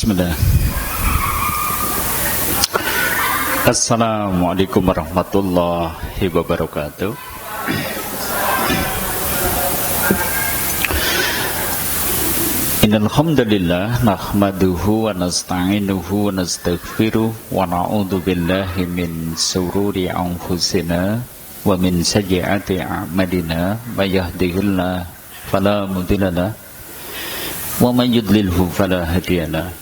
Bismillah. Assalamualaikum warahmatullahi wabarakatuh. Innal hamdalillah nahmaduhu wa nasta'inuhu wa nastaghfiruh wa na'udzu billahi min shururi anfusina wa min sayyiati a'malina may yahdihillahu fala mudilla lahu wa may yudlilhu fala hadiya lahu.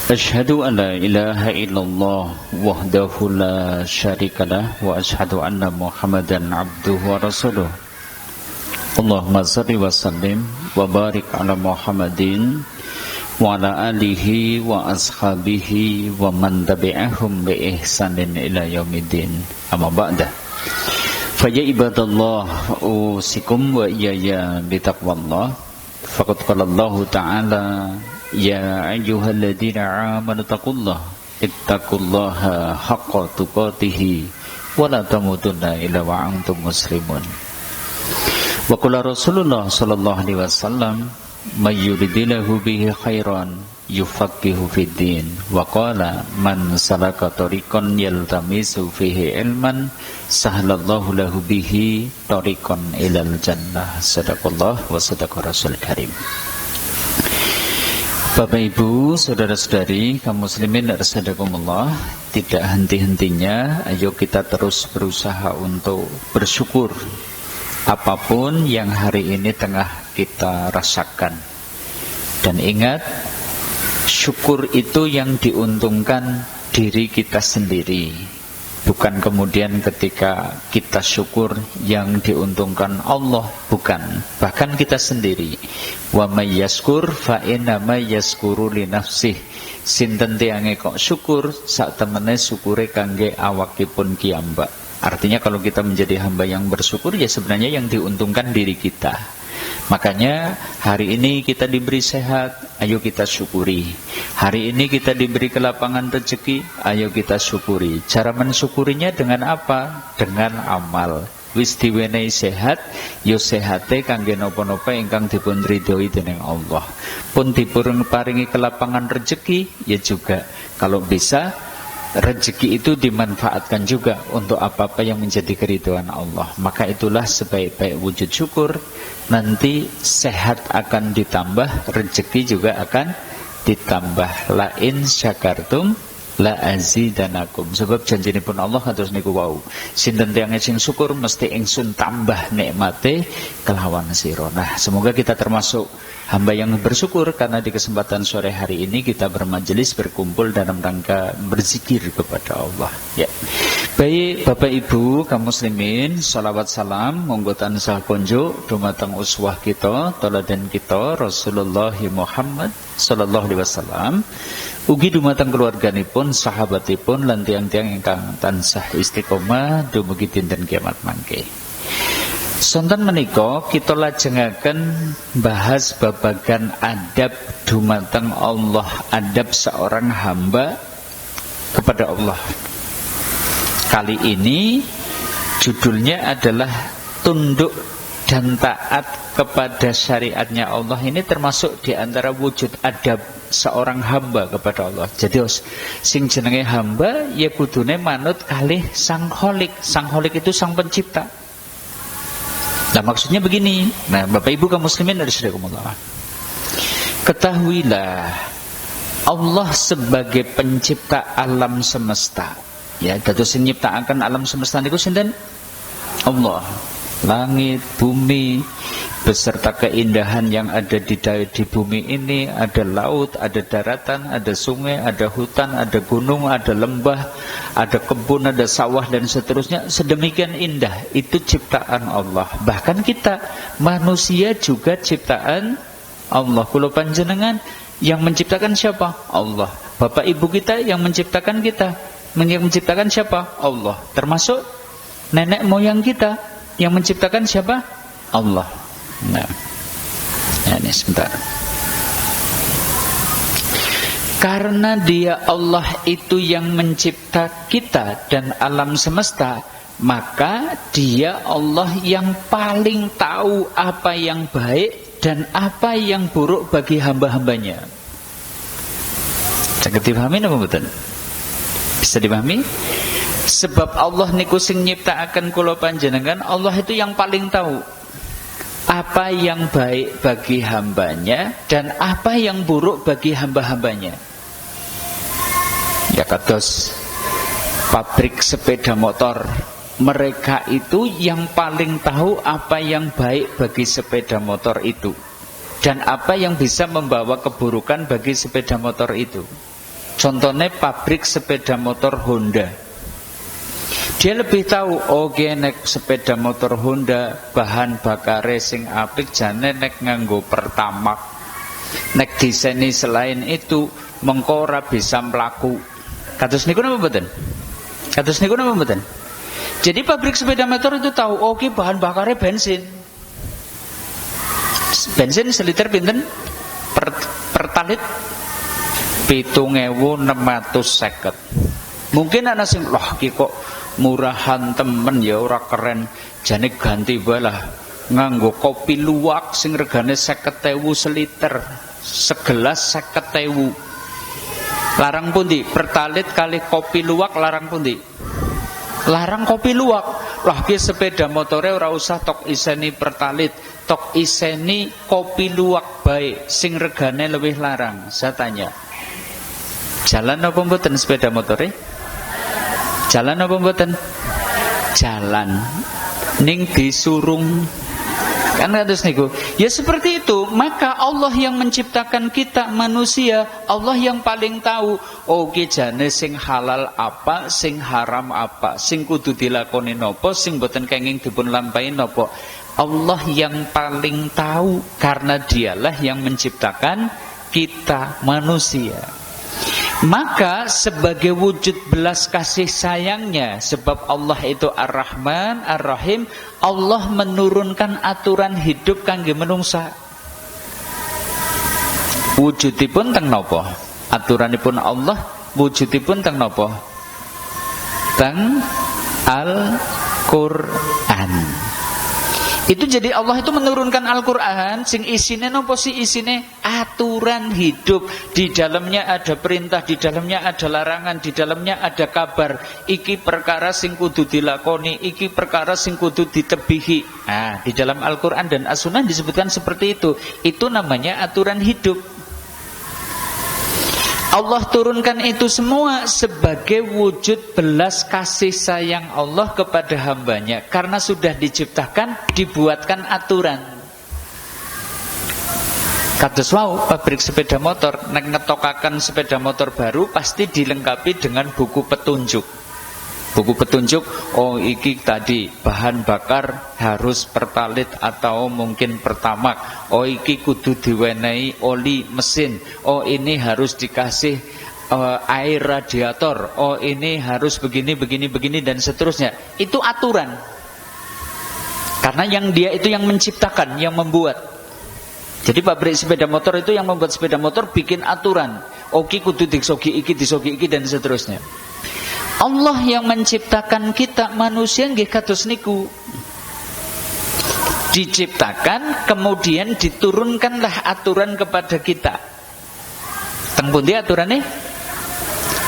Asyhadu an la ilaha illallah wahdahu la syarikalah wa asyhadu anna Muhammadan abduhu wa rasuluh. Allahumma shalli wa sallim wa barik ala Muhammadin wa ala alihi wa ashabihi wa man tabi'ahum bi ihsanin ila yaumiddin. Amma ba'da. Fa ya ibadallah usikum wa iyaya bi taqwallah. Faqad qala Allah Ta'ala ya ayyuhalladzina amanu taqullaha ittaqullaha haqqa tuqatih wa la tamutunna illa wa antum muslimun. Wa qala Rasulullah sallallahu alaihi wasallam may yuridillahu bihi khairan yufaqihu fid din wa qala man salaka tariqan yaltamisu fihi ilman sahhalallahu lahu bihi tariqan ilal jannah. Sadaqallah wa sadaqa rasul karim. Bapak Ibu, saudara-saudari kaum muslimin rahimakumullah, tidak henti-hentinya ayo kita terus berusaha untuk bersyukur apapun yang hari ini tengah kita rasakan. Dan ingat, syukur itu yang diuntungkan diri kita sendiri, bukan kemudian ketika kita syukur yang diuntungkan Allah, bukan, bahkan kita sendiri. Wa may yaskur fa inna may yaskuru li nafsih. Sinten tiange kok syukur, sak temene syukure kangge awakipun kiyambak. Artinya kalau kita menjadi hamba yang bersyukur, ya sebenarnya yang diuntungkan diri kita. Makanya hari ini kita diberi sehat, ayo kita syukuri. Hari ini kita diberi kelapangan rezeki, ayo kita syukuri. Cara mensyukurinya dengan apa? Dengan amal. Wis diwenehi sehat, yo sehate kangge napa-napa ingkang dipun ridhoi dening Allah. Pun dipun paringi kelapangan rezeki, ya juga kalau bisa rezeki itu dimanfaatkan juga untuk apa-apa yang menjadi keridhaan Allah. Maka itulah sebaik-baik wujud syukur. Nanti sehat akan ditambah, rezeki juga akan ditambah. La in syakartum la azidanakum. Sebab janjinipun Allah kados niku wau. Sinten tiyang sing syukur mesti ingsun tambah nikmate kelawan sira. Nah, semoga kita termasuk hamba yang bersyukur karena di kesempatan sore hari ini kita bermajelis berkumpul dalam rangka berzikir kepada Allah. Ya. Baik Bapak Ibu kaum muslimin, salawat salam monggo tansah konjo dumateng uswah kita, teladan kita Rasulullah Muhammad sallallahu alaihi wasallam. Ugi dumateng keluarganipun, sahabatipun lan tiyang-tiyang ingkang tansah istiqomah dumugi dinten kiamat mangke. Sonten menika kita lajengaken bahas babagan adab dumateng Allah, adab seorang hamba kepada Allah. Kali ini judulnya adalah tunduk dan taat kepada syariatnya Allah. Ini termasuk di antara wujud adab seorang hamba kepada Allah. Jadi sing jenenge hamba ya kudune manut kalih Sang Kholik. Sang Kholik itu sang pencipta. Nah maksudnya begini. Nah Bapak Ibu kaum muslimin rahimakumullah, ketahuilah Allah sebagai pencipta alam semesta. Ya, dados sing nyiptakaken alam semesta niku sinten? Allah. Langit, bumi, beserta keindahan yang ada di bumi ini, ada laut, ada daratan, ada sungai, ada hutan, ada gunung, ada lembah, ada kebun, ada sawah dan seterusnya. Sedemikian indah, itu ciptaan Allah. Bahkan kita manusia juga ciptaan Allah. Kula panjenengan yang menciptakan siapa? Allah. Bapak ibu kita yang menciptakan kita. Yang menciptakan siapa? Allah. Termasuk nenek moyang kita yang menciptakan siapa? Allah. Nah, ini sebentar. Karena dia Allah itu yang mencipta kita dan alam semesta, maka dia Allah yang paling tahu apa yang baik dan apa yang buruk bagi hamba-hambanya. Saged dipahami napa mboten? Bisa dipahami? Sebab Allah niku sing nyiptakaken kula panjenengan, Allah itu yang paling tahu apa yang baik bagi hambanya dan apa yang buruk bagi hamba-hambanya. Ya kados pabrik sepeda motor, mereka itu yang paling tahu apa yang baik bagi sepeda motor itu dan apa yang bisa membawa keburukan bagi sepeda motor itu. Contohnya pabrik sepeda motor Honda, dia lebih tahu, oke, nek sepeda motor Honda bahan bakare sing apik jane nek nganggo Pertamax, nek diseni selain itu mengko ora bisa mlaku. Kados niku napa mboten? Kados niku napa mboten? Jadi pabrik sepeda motor itu tahu, oke, bahan bakarnya bensin. Bensin seliter pinten? Pertalit 7.650. Mungkin ana sing loh ki kok murahan temen ya ora keren, jane ganti wae lah nganggo kopi luwak sing regane 50.000 seliter, segelas 50.000. Larang pundi? Pertalit kali kopi luwak larang pundi? Larang kopi luwak. Lah ki sepeda motore ora usah tok iseni pertalit, tok iseni kopi luwak bae sing regane lebih larang. Saya tanya, jalan apa mboten sepeda motore? Jalan apa mboten? Jalan. Ning disurung. Kan kados niku. Ya seperti itu. Maka Allah yang menciptakan kita manusia, Allah yang paling tahu. Oke, jane sing halal apa, sing haram apa, sing kudu dilakoni napa, sing mboten kenging dipun lampahi napa. Allah yang paling tahu karena dialah yang menciptakan kita manusia. Maka sebagai wujud belas kasih sayangnya, sebab Allah itu Ar-Rahman, Ar-Rahim, Allah menurunkan aturan hidup kangge menungsa. Wujudipun teng napa? Aturanipun Allah wujudipun teng napa? Teng Al-Qur'an. Itu jadi Allah itu menurunkan Al-Quran sing isine nopo sih? Isine aturan hidup. Di dalamnya ada perintah, di dalamnya ada larangan, di dalamnya ada kabar. Iki perkara sing kudu dilakoni, iki perkara sing kudu ditebihi. Nah, di dalam Al-Quran dan As-Sunnah disebutkan seperti itu. Itu namanya aturan hidup. Allah turunkan itu semua sebagai wujud belas kasih sayang Allah kepada hambanya. Karena sudah diciptakan, dibuatkan aturan. Kados wau pabrik sepeda motor, nek ngetokaken sepeda motor baru pasti dilengkapi dengan buku petunjuk. Buku petunjuk, oh iki tadi bahan bakar harus pertalit atau mungkin Pertamax. Oh iki kudu diwenehi oli mesin. Oh ini harus dikasih air radiator. Oh ini harus begini dan seterusnya. Itu aturan. Karena yang dia itu yang menciptakan, yang membuat. Jadi pabrik sepeda motor itu yang membuat sepeda motor bikin aturan. Oke kudu disogi iki dan seterusnya. Allah yang menciptakan kita manusia nggih kados niku. Diciptakan kemudian diturunkanlah aturan kepada kita. Teng pundi aturane?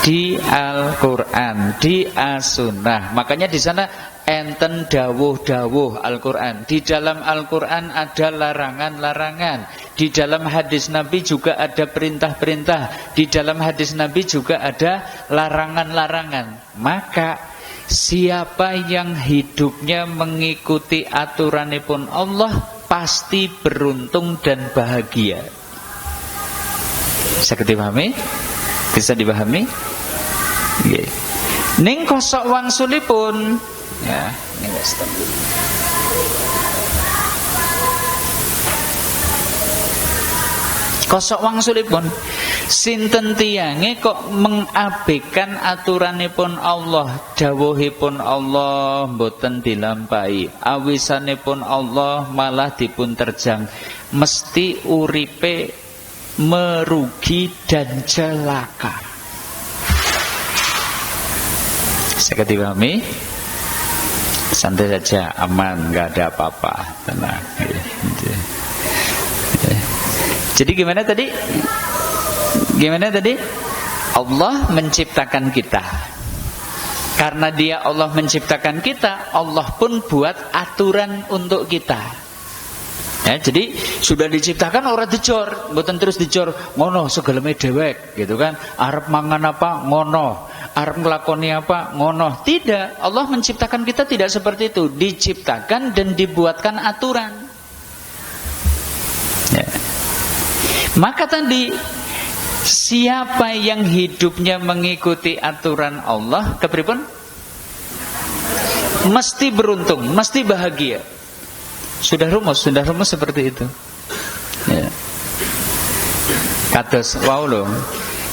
Di Al-Qur'an, di As-Sunnah. Makanya di sana enten dawuh-dawuh Al-Quran. Di dalam Al-Quran ada larangan-larangan. Di dalam hadis Nabi juga ada perintah-perintah. Di dalam hadis Nabi juga ada larangan-larangan. Maka siapa yang hidupnya mengikuti aturanipun Allah pasti beruntung dan bahagia. Bisa dipahami? Bisa dipahami? Yeah. Ning kosok wangsulipun ya, ini enggak stop. Kosok wangsulipun sinten tiyange kok mengabaikan aturanipun Allah, dawuhipun Allah mboten dilampahi, awisanipun Allah malah dipun terjang, mesti uripe merugi dan celaka. Saya dipahami? Santai saja, aman, nggak ada apa-apa, tenang. Jadi gimana tadi? Gimana tadi? Allah menciptakan kita. Karena dia Allah menciptakan kita, Allah pun buat aturan untuk kita. Ya, jadi sudah diciptakan orang dijor, mboten terus dijor ngono segeleme dewek gitu kan. Arep mangan apa ngono, arep nglakoni apa ngono. Tidak, Allah menciptakan kita tidak seperti itu. Diciptakan dan dibuatkan aturan. Ya. Maka tadi siapa yang hidupnya mengikuti aturan Allah, kepripun? Mesti beruntung, mesti bahagia. Sudah rumus seperti itu. Ya. Kados wau lho,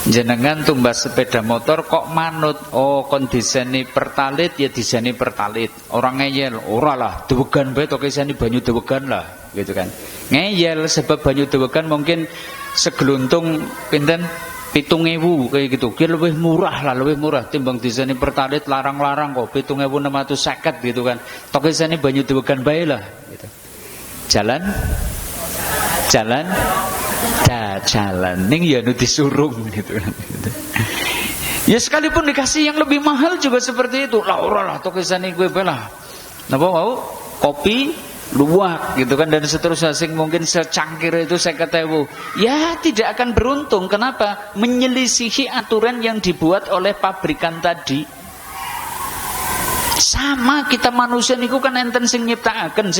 jenengan tumbas sepeda motor kok manut, oh kon diseni pertalit ya diseni pertalit. Orang ngeyel, ora lah, dewegan bae tok iseni banyu dewegan lah, gitu kan. Ngeyel sebab banyu dewegan mungkin segeluntung pinten 7.000 kayak gitu. Ki lebih murah timbang diseni pertalit larang-larang kok 7.650 gitu kan. Tok iseni banyu dewegan bae lah gitu. Jalan ning ya nu disurung gitu kan. Ya sekalipun dikasih yang lebih mahal juga seperti itu. Lah ora lah tok iseni kowe bae lah. Napa mau kopi luwak gitu kan, dan seterusnya sing mungkin secangkir itu 50.000. Ya tidak akan beruntung. Kenapa? Menyelisihi aturan yang dibuat oleh pabrikan tadi. Sama kita manusia niku kan enten sing nyiptakaken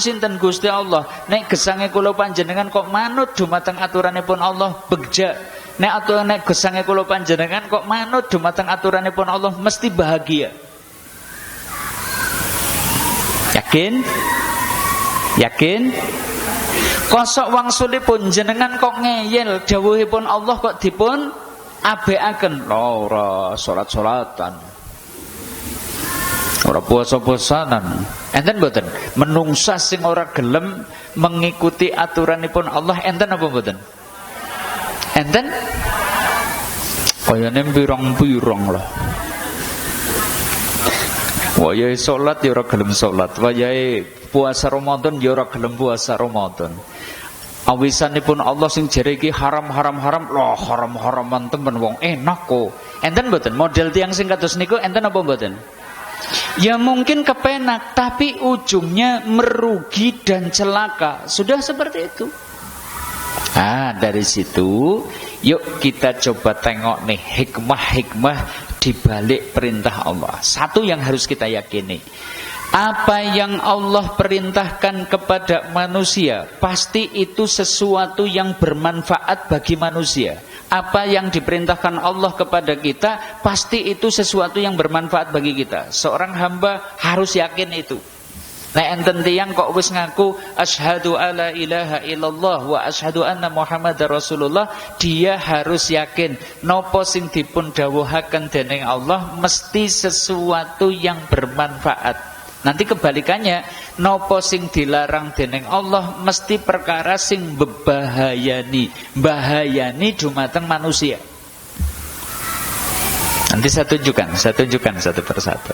sinten Gusti Allah. Nek gesange kula panjenengan kok manut dumateng aturanipun Allah begja. Nek gesange kula panjenengan kok manut dumateng aturanipun Allah mesti bahagia. Yakin? Kosok wangsulipun jenengan kok ngeyel dawuhipun Allah kok dipun abekaken. Ora salat-salatan. Ora puasa-puasanan. Enten mboten? Menungsa sing ora gelem mengikuti aturanipun Allah enten apa mboten? Enten? Kayane pirang-pirang lah. Wayahe salat ya ora gelem salat, wayahe puasa Ramadan ya ora gelem puasa Ramadan. Awisanipun Allah sing jere iki haram. Loh, haram-haraman temen wong enak kok. Enten mboten model tiyang sing kados niku enten apa mboten? Ya mungkin kepenak, tapi ujungnya merugi dan celaka. Sudah seperti itu. Dari situ yuk kita coba tengok nih hikmah-hikmah di balik perintah Allah. Satu yang harus kita yakini, apa yang Allah perintahkan kepada manusia pasti itu sesuatu yang bermanfaat bagi manusia. Apa yang diperintahkan Allah kepada kita pasti itu sesuatu yang bermanfaat bagi kita. Seorang hamba harus yakin itu. Nek enten tiyang kok wis ngaku asyhadu alla ilaha illallah wa asyhadu anna muhammadar rasulullah, dia harus yakin napa sing dipun dawuhaken dening Allah mesti sesuatu yang bermanfaat. Nanti kebalikannya, nopo sing dilarang dening Allah mesti perkara sing bahayani dumateng manusia. Nanti saya tunjukkan satu persatu.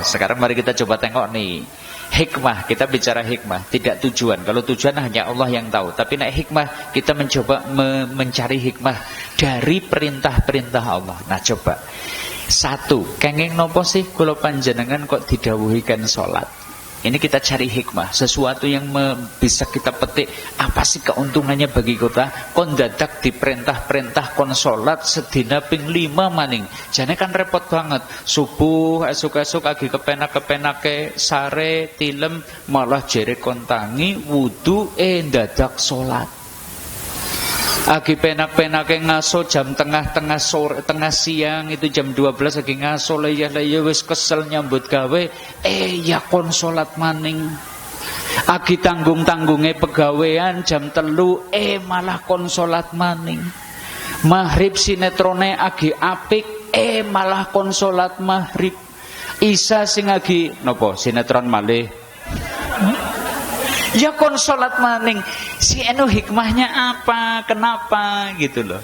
Sekarang mari kita coba tengok nih hikmah. Kita bicara hikmah, tidak tujuan. Kalau tujuan hanya Allah yang tahu. Tapi nek hikmah kita mencoba mencari hikmah dari perintah-perintah Allah. Nah coba. Satu, kenging nopo sih kula panjenengan kok didhawuhiken salat. Ini kita cari hikmah, sesuatu yang bisa kita petik. Apa sih keuntungannya bagi kita? Kon dadak diperintah-perintah kon salat sedina ping 5 maning. Jane kan repot banget. Subuh esuk-esuk lagi kepenak-kepenake sare tilem malah jere kon tangi wudu dadak salat. Agi penak-penake ngaso jam tengah sore, tengah siang itu jam 12 lagi ngaso leyeh-leyeh wis kesel nyambut gawe ya kon salat maning. Agi tanggung-tanggunge pegawean jam 3 malah kon salat maning. Maghrib sinetrone agi apik malah kon salat maghrib. Isa sing agi napa sinetron malih ya kon salat maning. Si hikmahnya apa? Kenapa? Gitu loh.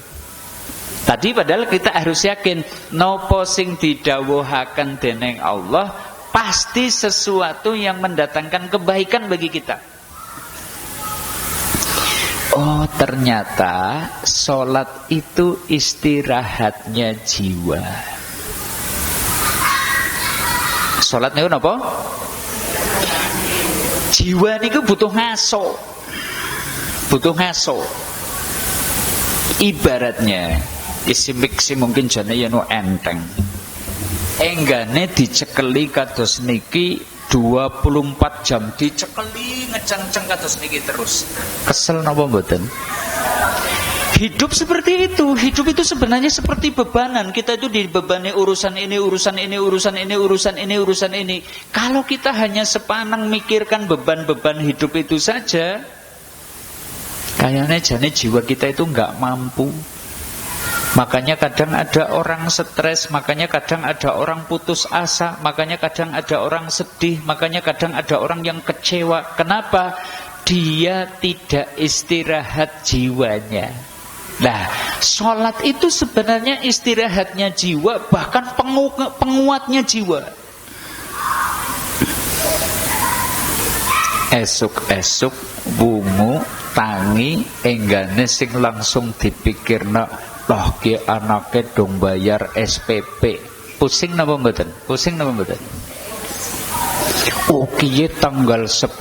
Tadi padahal kita harus yakin nopo sing didhawuhaken dening Allah pasti sesuatu yang mendatangkan kebaikan bagi kita. Oh, ternyata sholat itu istirahatnya jiwa. Sholat niku napa? Jiwa niku butuh ngaso. Butuh ngaso. Ibaratnya isimik mungkin jane yen enteng. Enggane dicekeli kados niki 24 jam dicekeli ngeceng-ceng kados niki terus. Kesel napa mboten? Hidup seperti itu. Hidup itu sebenarnya seperti bebanan. Kita itu dibebani urusan ini, urusan ini, urusan ini, urusan ini, urusan ini. Kalau kita hanya sepanang mikirkan beban-beban hidup itu saja, kayaknya jane jiwa kita itu nggak mampu. Makanya kadang ada orang stres, makanya kadang ada orang putus asa, makanya kadang ada orang sedih, makanya kadang ada orang yang kecewa. Kenapa? Dia tidak istirahat jiwanya. Nah, sholat itu sebenarnya istirahatnya jiwa, bahkan penguatnya jiwa. Esuk-esuk wungu tangi enggane sing langsung dipikirna, loh ki anake dong bayar SPP. Pusing napa mboten? Pusing napa mboten? Oh kiye tanggal 10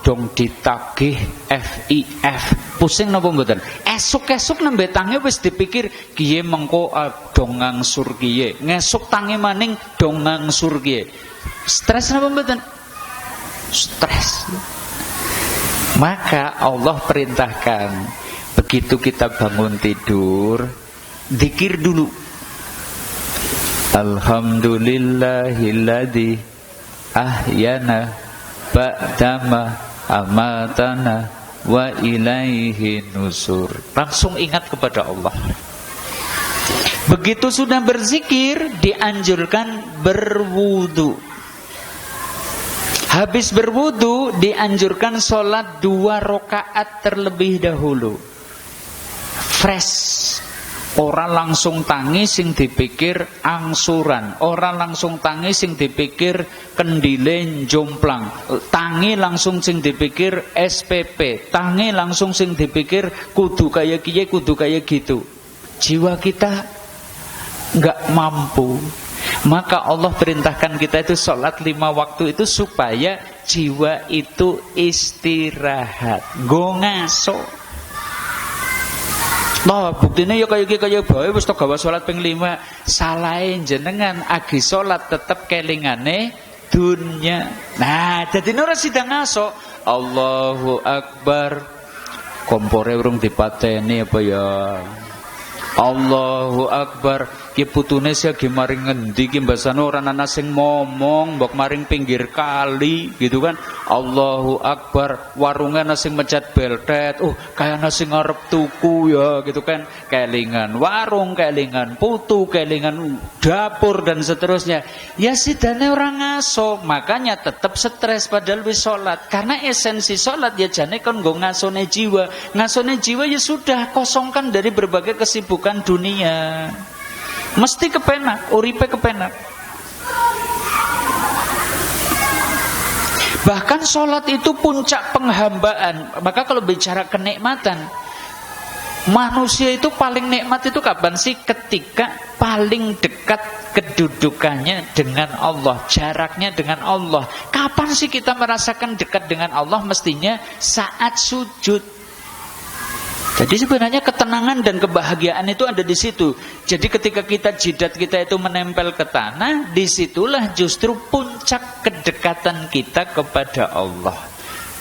dong ditagih FIF. Pusing napa mboten? Esuk-esuk nembe tangi wis dipikir kiye mengko dong ngangsur kiye. Ngesuk tangi maning dong ngangsur kiye. Stres napa mboten? Stres. Maka Allah perintahkan begitu kita bangun tidur, zikir dulu. Alhamdulillahilladzi ahyana ba'dama amatana wa ilaihi nusur. Langsung ingat kepada Allah. Begitu sudah berzikir, dianjurkan berwudu. Habis berwudu, dianjurkan sholat 2 rakaat terlebih dahulu. Fresh. Orang langsung tangi sing dipikir angsuran, orang langsung tangi sing dipikir kendile jomplang, tangi langsung sing dipikir SPP, tangi langsung sing dipikir kudu kaya kiye, kudu kaya gitu. Jiwa kita nggak mampu. Maka Allah perintahkan kita itu sholat 5 waktu itu supaya jiwa itu istirahat, go ngaso. Nah, buktinya ya kaya bae wis to gawa salat ping 5. Salahe jenengan agi salat tetep kelingane dunya. Nah, dadi ora sida ngaso. Allahu Akbar. Kompore urung dipateni apa ya? Allahu Akbar. Ki putune sing maring ngendi ki mbasane ora ana sing momong, mbok maring pinggir kali gitu kan. Allahu Akbar. Warunge ana sing mencet beltet. Oh, kaya ana sing arep tuku ya gitu kan. Kelingan warung, kelingan putu, kelingan dapur dan seterusnya. Ya sidane ora ngaso, makanya tetap stres padahal wis salat. Karena esensi salat ya jane kon nggo ngasone jiwa. Ngasone jiwa ya sudah kosongkan dari berbagai kesibukan dunia. Mesti kepenak, uripe kepenak. Bahkan sholat itu puncak penghambaan. Maka kalau bicara kenikmatan, manusia itu paling nikmat itu kapan sih? Ketika paling dekat kedudukannya dengan Allah, jaraknya dengan Allah. Kapan sih kita merasakan dekat dengan Allah? Mestinya saat sujud. Jadi sebenarnya ketenangan dan kebahagiaan itu ada di situ. Jadi ketika jidat kita itu menempel ke tanah, disitulah justru puncak kedekatan kita kepada Allah,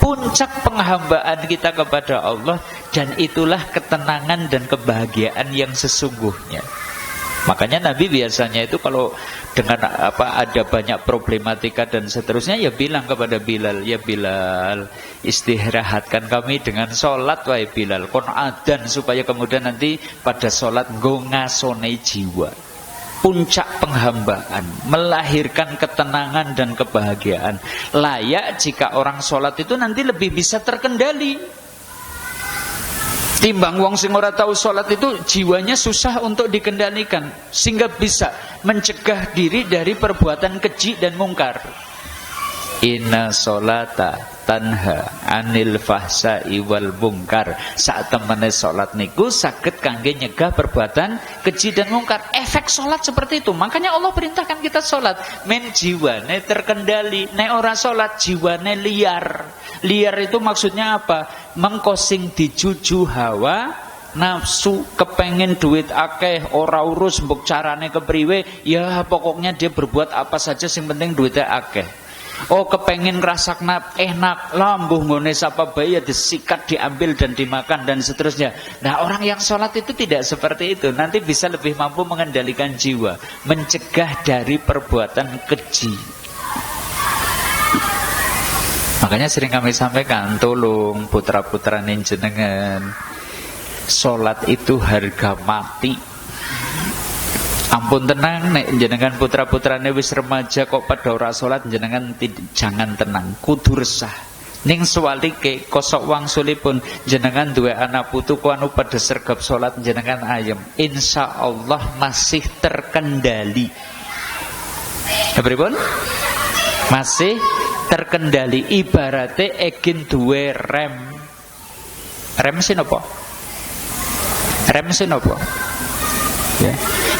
puncak penghambaan kita kepada Allah, dan itulah ketenangan dan kebahagiaan yang sesungguhnya. Makanya Nabi biasanya itu kalau dengan ada banyak problematika dan seterusnya, ya bilang kepada Bilal, ya Bilal, istirahatkan kami dengan sholat, wahai Bilal, kon adzan supaya kemudian nanti pada sholat nggo ngasone jiwa. Puncak penghambaan, melahirkan ketenangan dan kebahagiaan. Layak jika orang sholat itu nanti lebih bisa terkendali. Timbang wong sing ora tahu sholat itu jiwanya susah untuk dikendalikan, sehingga bisa mencegah diri dari perbuatan keji dan mungkar. Inna sholata tanha anil fahsai wal munkar. Saat temene salat niku saged kangge nyegah perbuatan keji dan mungkar. Efek salat seperti itu. Makanya Allah perintahkan kita salat. Men jiwane terkendali, nek ora salat jiwane liar. Liar itu maksudnya apa? Mengkosing dijuju hawa nafsu, kepengen duit akeh, ora urus mbok carane kepriwe, ya pokoknya dia berbuat apa saja sing penting duitnya akeh. Oh kepengen rasakna enak, lambuh ngone sapa bae ya disikat, diambil dan dimakan dan seterusnya. Nah orang yang sholat itu tidak seperti itu. Nanti bisa lebih mampu mengendalikan jiwa, mencegah dari perbuatan keji. Makanya sering kami sampaikan, tolong putra-putra jenengan, sholat itu harga mati. Ampun tenang, nek jenengan putra-putrane wis remaja kok pada ora salat, jenengan jangan tenang, kudu resah. Ning suwalike kosok wangsulipun jenengan duwe anak putu ku anu pada sergap salat, jenengan ayem, insyaallah masih terkendali. Pripun? Masih terkendali, ibarate egin duwe rem. Rem sin apa? Rem sin apa?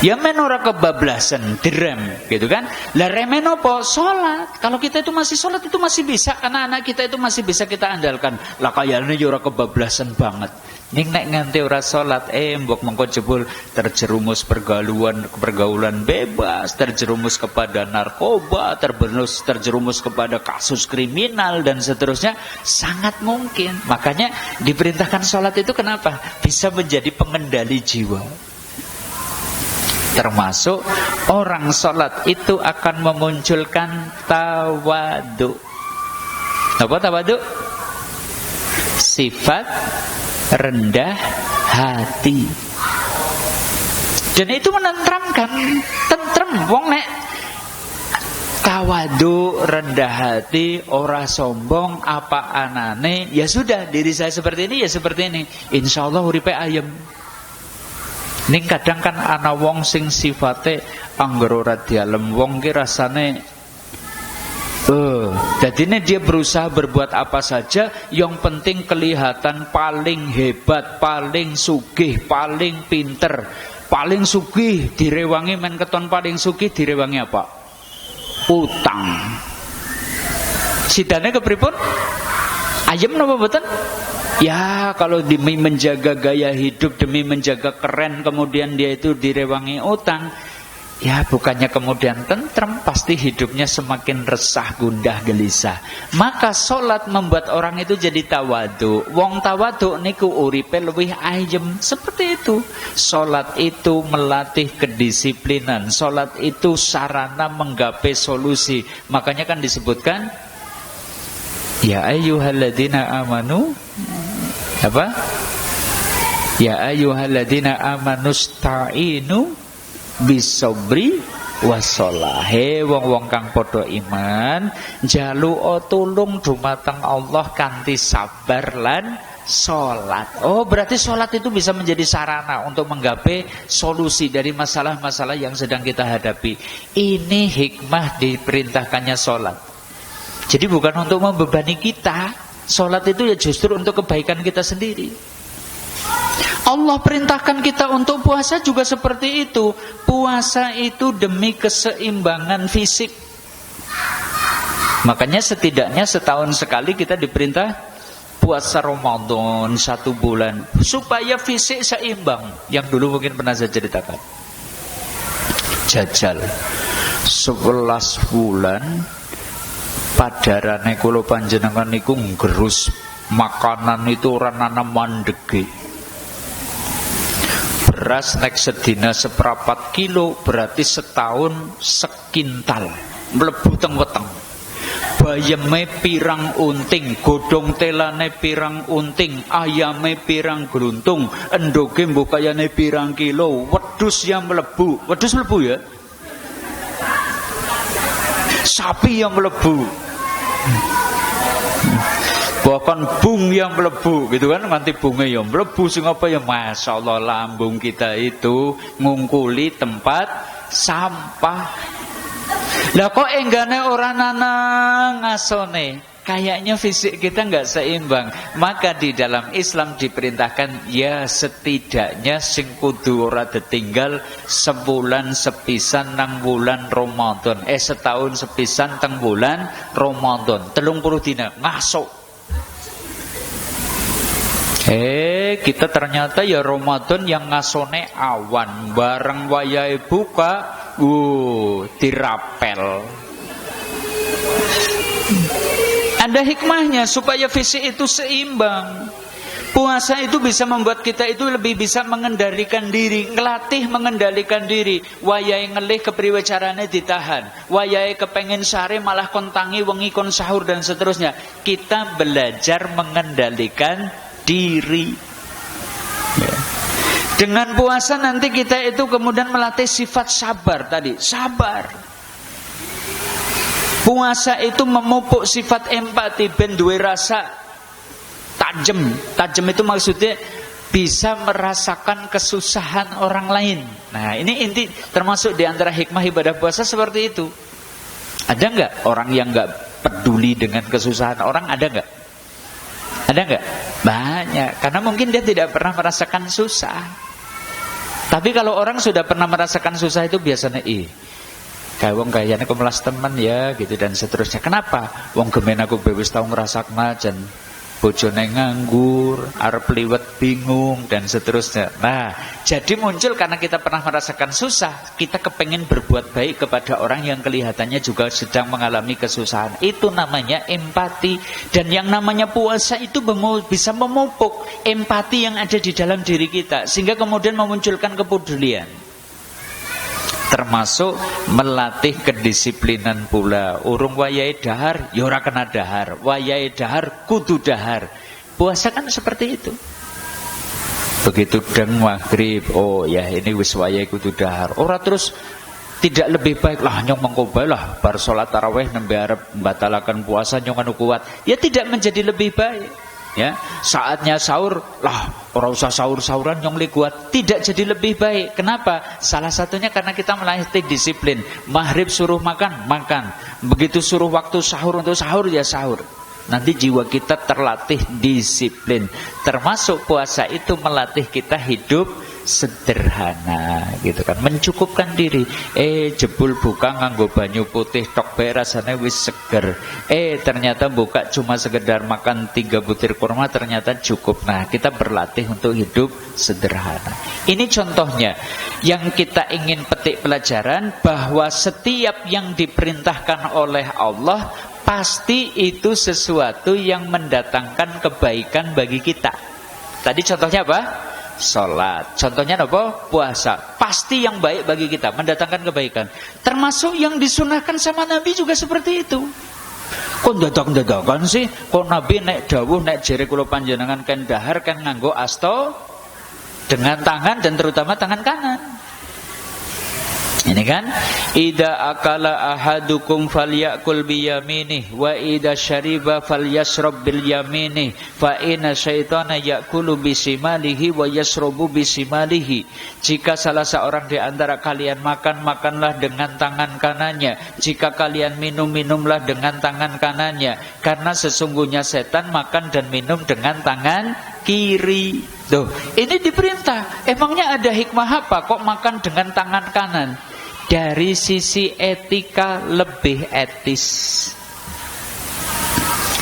Ya men ora kebablasan direm gitu kan. Lah remen apa? Salat. Kalau kita itu masih salat itu masih bisa, anak-anak kita itu masih bisa kita andalkan. Lah kayane ya ora kebablasan banget. Ning nek nganti ora salat mbok mengko jebul terjerumus pergaulan bebas, terjerumus kepada narkoba, terjerumus kepada kasus kriminal dan seterusnya, sangat mungkin. Makanya diperintahkan salat itu kenapa? Bisa menjadi pengendali jiwa. Termasuk orang sholat itu akan memunculkan tawadu. Apa tawadu? Sifat rendah hati. Dan itu menenteramkan, tentrem wong nek tawadu, rendah hati, ora sombong, apa anane, ya sudah, diri saya seperti ini ya seperti ini. Insyaallah uripe ayem. Ning kadang kan ana wong sing sifate anggere ora dialem wong ki rasane dadine dia berusaha berbuat apa saja yang penting kelihatan paling hebat, paling sugih, paling pinter. Paling sugih direwangi men keton paling sugih direwangi apa? Utang. Sidane kepripun? Ayem napa mboten? Ya kalau demi menjaga gaya hidup, demi menjaga keren, kemudian dia itu direwangi utang, ya bukannya kemudian tentrem, pasti hidupnya semakin resah, gundah, gelisah. Maka sholat membuat orang itu jadi tawadu. Wong tawadu niku uripe luwih ayem. Seperti itu. Sholat itu melatih kedisiplinan. Sholat itu sarana menggapai solusi. Makanya kan disebutkan, ya ayyuhalladzina amanu, apa? Ya ayyuhalladzina amanusta'inu bisabri wassalah. He wong-wong kang padha iman, njaluk tulung dumateng Allah kanthi sabar lan salat. Oh, berarti salat itu bisa menjadi sarana untuk menggapai solusi dari masalah-masalah yang sedang kita hadapi. Ini hikmah diperintahkannya salat. Jadi bukan untuk membebani kita. Salat itu ya justru untuk kebaikan kita sendiri. Allah perintahkan kita untuk puasa juga seperti itu. Puasa itu demi keseimbangan fisik. Makanya setidaknya setahun sekali kita diperintah puasa Ramadan 1 bulan supaya fisik seimbang. Yang dulu mungkin pernah saya ceritakan. Jajal 11 bulan padarane kula panjenengan niku nggerus makanan itu ora nanam mandege. Beras nek sedina 1/4 kilo berarti setahun sekintal mlebu teng weteng. Bayeme pirang unting, godhong telane pirang unting, ayame pirang gluntung, endoge mbok kayane pirang kilo, wedhus yang mlebu. Wedhus mlebu ya? Sapi yang mlebu. Bahkan bung yang melebu gitu kan, nanti bunga yang melebu sing apa ya, Masya Allah lambung kita itu ngungkuli tempat sampah. Lah kok enggane ora nanang ngasone? Kayaknya fisik kita nggak seimbang. Maka di dalam Islam diperintahkan ya setidaknya sing kudu ora ditinggal sebulan sepisan nang bulan Ramadan. Setahun sepisan teng bulan Ramadan. 30 dina ngasuk. Kita ternyata ya Ramadan yang ngasone awan bareng wayahe buka, dirapel. Ada hikmahnya supaya fisik itu seimbang. Puasa itu bisa membuat kita itu lebih bisa mengendalikan diri, ngelatih mengendalikan diri. Wayahe ngelih kepriwe carane ditahan, wayahe kepengen sare malah kontangi wengi kon sahur dan seterusnya. Kita belajar mengendalikan diri. Ya. Dengan puasa nanti kita itu kemudian melatih sifat sabar tadi, sabar. Puasa itu memupuk sifat empati ben duwe rasa tajam. Tajam itu maksudnya bisa merasakan kesusahan orang lain. Nah, ini inti termasuk di antara hikmah ibadah puasa seperti itu. Ada enggak orang yang enggak peduli dengan kesusahan orang? Ada enggak? Ada enggak? Banyak. Karena mungkin dia tidak pernah merasakan susah. Tapi kalau orang sudah pernah merasakan susah itu biasanya kayak wong kayaknya aku melas teman ya gitu dan seterusnya. Kenapa? Wong gemen aku bewis tau ngerasak macan, bojone nganggur, arep liwet bingung dan seterusnya. Nah, jadi muncul karena kita pernah merasakan susah, kita kepengen berbuat baik kepada orang yang kelihatannya juga sedang mengalami kesusahan. Itu namanya empati. Dan yang namanya puasa itu bisa memupuk empati yang ada di dalam diri kita sehingga kemudian memunculkan kepedulian. Termasuk melatih kedisiplinan pula. Urung wayahe dahar ya ora kena dahar, wayahe dahar kudu dahar. Puasa kan seperti itu. Begitu deng maghrib, oh ya ini wis wayahe kudu dahar. Ora terus tidak lebih baik lah nyong mengko bae lah bar salat tarawih nembe arep mbatalaken puasa nyong anu kuat. Ya tidak menjadi lebih baik. Ya, saatnya sahur lah ora usah sahur-sahuran nyong kuat, tidak jadi lebih baik. Kenapa? Salah satunya karena kita melatih disiplin. Maghrib suruh makan, makan. Begitu suruh waktu sahur untuk sahur ya sahur. Nanti jiwa kita terlatih disiplin. Termasuk puasa itu melatih kita hidup sederhana gitu kan, mencukupkan diri. Jebul buka nganggo banyu putih tok bae rasane wis seger. Ternyata buka cuma sekedar makan 3 butir kurma ternyata cukup. Nah, kita berlatih untuk hidup sederhana. Ini contohnya yang kita ingin petik pelajaran bahwa setiap yang diperintahkan oleh Allah pasti itu sesuatu yang mendatangkan kebaikan bagi kita. Tadi contohnya apa? Sholat. Contohnya apa? Puasa. Pasti yang baik bagi kita, mendatangkan kebaikan. Termasuk yang disunahkan sama Nabi juga seperti itu. Kok dadak-dadakan sih? Kok Nabi nek dawuh nek jere kula panjenengan kan dahar kan nganggo asto dengan tangan dan terutama tangan kanan. Ini kan, idza akala ahadukum falyakul biyaminih wa idza syariba falyashrab bil yaminih fa inna syaitana yakulu bisimalihi wa yashrabu bisimalihi. Jika salah seorang di antara kalian makan, makanlah dengan tangan kanannya. Jika kalian minum, minumlah dengan tangan kanannya. Karena sesungguhnya setan makan dan minum dengan tangan kiri. Tuh, ini diperintah. Emangnya ada hikmah apa kok makan dengan tangan kanan? Dari sisi etika lebih etis,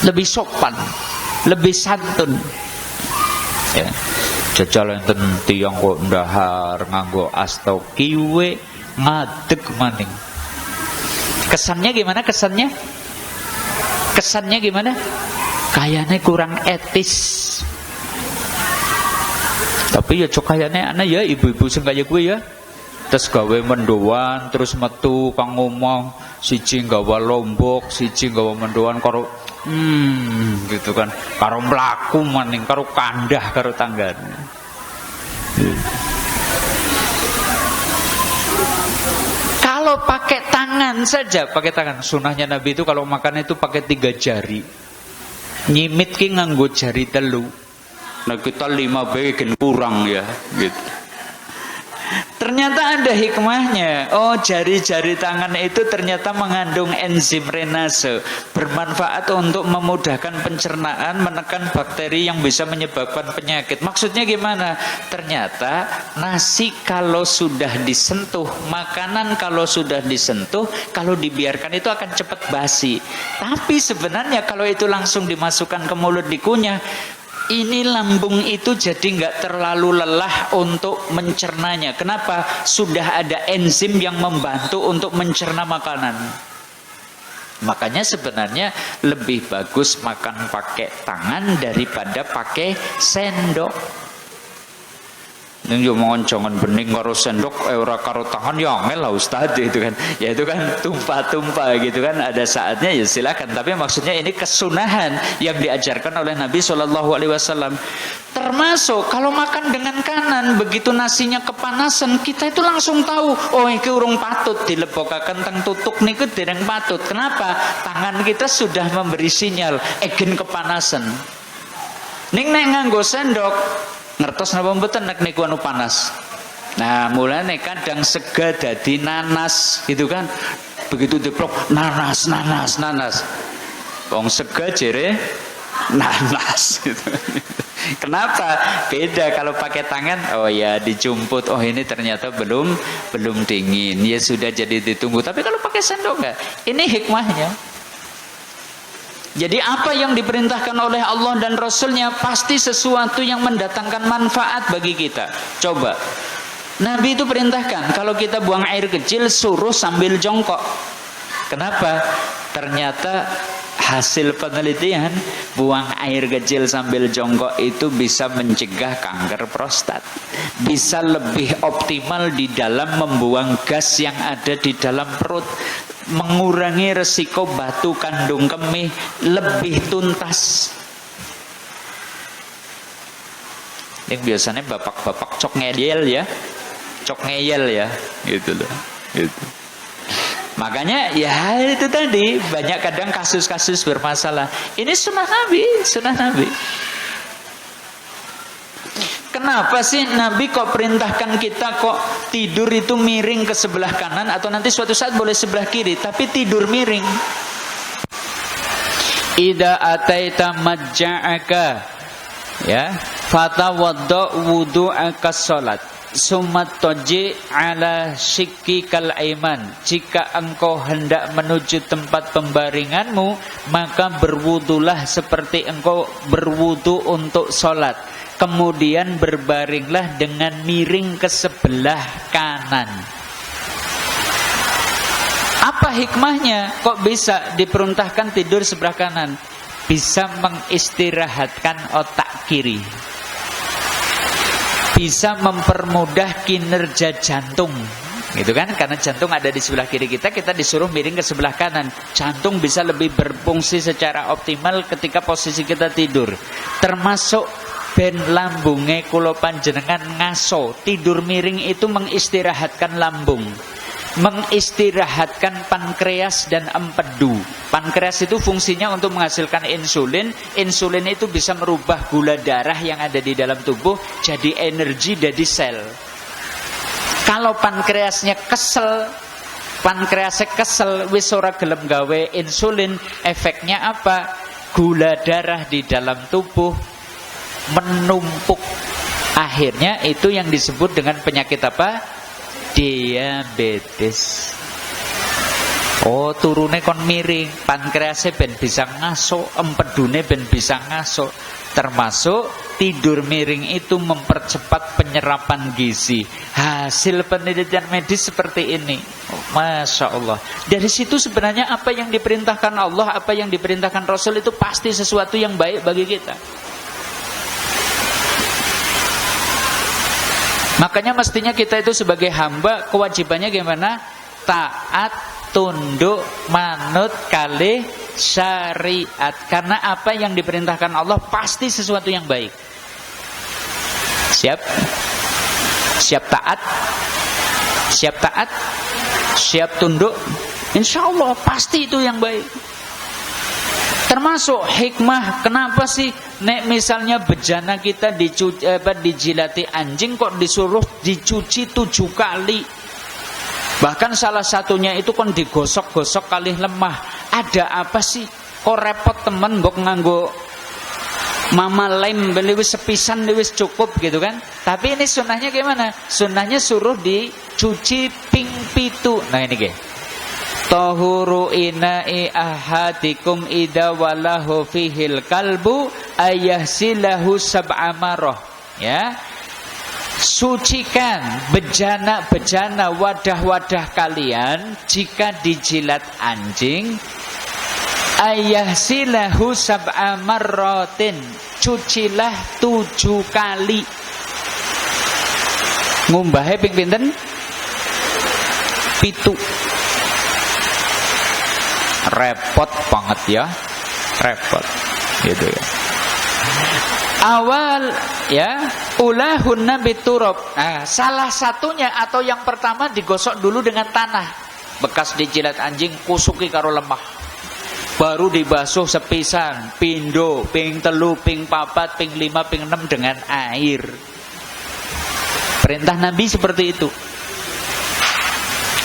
lebih sopan, lebih santun. Ya, jajal enten tiyang kok ndahar nganggo asta kiwe ngadeg maning. Kesannya gimana kesannya? Kesannya gimana? Kayaknya kurang etis. Tapi ya cok kayaknya ana ya ibu-ibu sing kaya gue ya. Terus gawe mendoan, terus metu kang ngomong, siji gawa lombok, siji gawa mendoan karo gitu kan, karo mlaku maning, karo kandah karo tanggane. Kalau pakai tangan saja, pakai tangan. Sunahnya Nabi itu kalau makan itu pakai 3 jari. Nyimit ki nganggo jari telu. Nah kita 5 bae kurang ya, gitu. Ternyata ada hikmahnya. Oh, jari-jari tangan itu ternyata mengandung enzim renase, bermanfaat untuk memudahkan pencernaan, menekan bakteri yang bisa menyebabkan penyakit. Maksudnya gimana? Ternyata nasi kalau sudah disentuh, makanan kalau sudah disentuh, kalau dibiarkan itu akan cepat basi. Tapi sebenarnya kalau itu langsung dimasukkan ke mulut, dikunyah, ini lambung itu jadi nggak terlalu lelah untuk mencernanya. Kenapa? Sudah ada enzim yang membantu untuk mencerna makanan. Makanya sebenarnya lebih bagus makan pakai tangan daripada pakai sendok. Yang moncongan bening karo sendok ora karo tangan ya angel lah Ustaz itu kan. Ya itu kan tumpah-tumpah gitu kan, ada saatnya ya silakan, tapi maksudnya ini kesunahan yang diajarkan oleh Nabi SAW. Termasuk kalau makan dengan kanan, begitu nasinya kepanasan, kita itu langsung tahu, oh iki urung patut dilebokaken teng tutuk niku dereng patut. Kenapa? Tangan kita sudah memberi sinyal egen kepanasan. Ning nek nganggo sendok ngertos napa mboten nek niku anu panas. Nah, mulane kadang sega dadi nanas gitu kan. Begitu diplok nanas. Wong sega jere nanas gitu. Kenapa? Beda kalau pakai tangan. Oh ya, dijumput. Oh ini ternyata belum dingin. Ya sudah jadi ditunggu. Tapi kalau pakai sendok enggak. Ini hikmahnya. Jadi apa yang diperintahkan oleh Allah dan Rasulnya pasti sesuatu yang mendatangkan manfaat bagi kita. Coba, Nabi itu perintahkan kalau kita buang air kecil suruh sambil jongkok. Kenapa? Ternyata hasil penelitian buang air kecil sambil jongkok itu bisa mencegah kanker prostat. Bisa lebih optimal di dalam membuang gas yang ada di dalam perut. Mengurangi resiko batu kandung kemih lebih tuntas. Yang biasanya bapak-bapak cok ngeyel ya, gitu loh. Gitu. Makanya ya itu tadi banyak kadang kasus-kasus bermasalah. Ini sunnah Nabi. Kenapa sih Nabi kok perintahkan kita kok tidur itu miring ke sebelah kanan, atau nanti suatu saat boleh sebelah kiri, tapi tidur miring? Ida ataita majja'aka ya fatawadda wudu'aka salat summat toji ala shikkikal aiman. Jika engkau hendak menuju tempat pembaringanmu, maka berwudulah seperti engkau berwudu untuk salat. Kemudian berbaringlah dengan miring ke sebelah kanan. Apa hikmahnya? Kok bisa diperintahkan tidur sebelah kanan? Bisa mengistirahatkan otak kiri. Bisa mempermudah kinerja jantung. Gitu kan? Karena jantung ada di sebelah kiri kita disuruh miring ke sebelah kanan. Jantung bisa lebih berfungsi secara optimal ketika posisi kita tidur. Termasuk ben lambunge kula panjenengan ngaso. Tidur miring itu mengistirahatkan lambung, mengistirahatkan pankreas dan empedu. Pankreas itu fungsinya untuk menghasilkan insulin. Insulin itu bisa merubah gula darah yang ada di dalam tubuh jadi energi dari sel. Kalau pankreasnya kesel, wis ora gelem gawe insulin, efeknya apa? Gula darah di dalam tubuh menumpuk. Akhirnya itu yang disebut dengan penyakit apa? Diabetes. Oh, turune kon miring, pankreasnya ben bisa ngaso, empedune ben bisa ngaso. Termasuk tidur miring itu mempercepat penyerapan gizi. Hasil penelitian medis seperti ini. Oh, Masya Allah. Dari situ sebenarnya apa yang diperintahkan Allah, apa yang diperintahkan Rasul itu pasti sesuatu yang baik bagi kita. Makanya mestinya kita itu sebagai hamba kewajibannya gimana? Taat, tunduk, manut kali syariat. Karena apa yang diperintahkan Allah pasti sesuatu yang baik. Siap? Siap taat? Siap tunduk? Insya Allah pasti itu yang baik. Termasuk hikmah kenapa sih nek misalnya bejana kita dijilati anjing kok disuruh dicuci 7 kali. Bahkan salah satunya itu kan digosok-gosok kali lemah. Ada apa sih? Kok repot temen mbok nganggo mama lem wis sepisan wis cukup gitu kan. Tapi ini sunnahnya gimana? Sunnahnya suruh dicuci ping 7. Nah ini ge. Tahuru ina'i ahadikum idza walahu fihil kalbu ayahsilahu sab'a marrah. Ya. Sucikan bejana-bejana wadah-wadah kalian jika dijilat anjing, ayahsilahu sab'a marratin, cucilah 7 kali. Ngumbahe ping pinten? 7. Repot banget ya, repot gitu ya. Awal ya, ulahun nabi turab. Nah, salah satunya atau yang pertama digosok dulu dengan tanah. Bekas dijilat anjing kusuki karo lemah. Baru dibasuh sepisan, pindo, ping 3, ping 4, ping 5, ping 6 dengan air. Perintah Nabi seperti itu.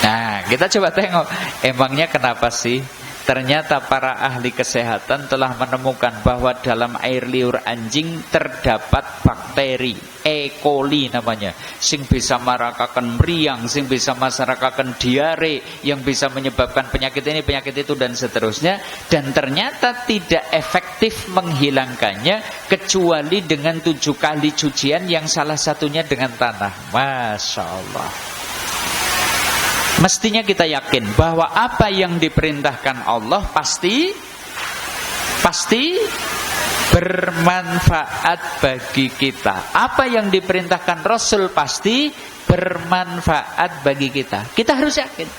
Nah, kita coba tengok emangnya kenapa sih? Ternyata para ahli kesehatan telah menemukan bahwa dalam air liur anjing terdapat bakteri E. coli namanya, sing bisa marakaken meriang, sing bisa marakaken diare, yang bisa menyebabkan penyakit ini, penyakit itu dan seterusnya. Dan ternyata tidak efektif menghilangkannya kecuali dengan 7 kali cucian, yang salah satunya dengan tanah. Masya Allah. Mestinya kita yakin bahwa apa yang diperintahkan Allah pasti bermanfaat bagi kita. Apa yang diperintahkan Rasul pasti bermanfaat bagi kita. Kita harus yakin.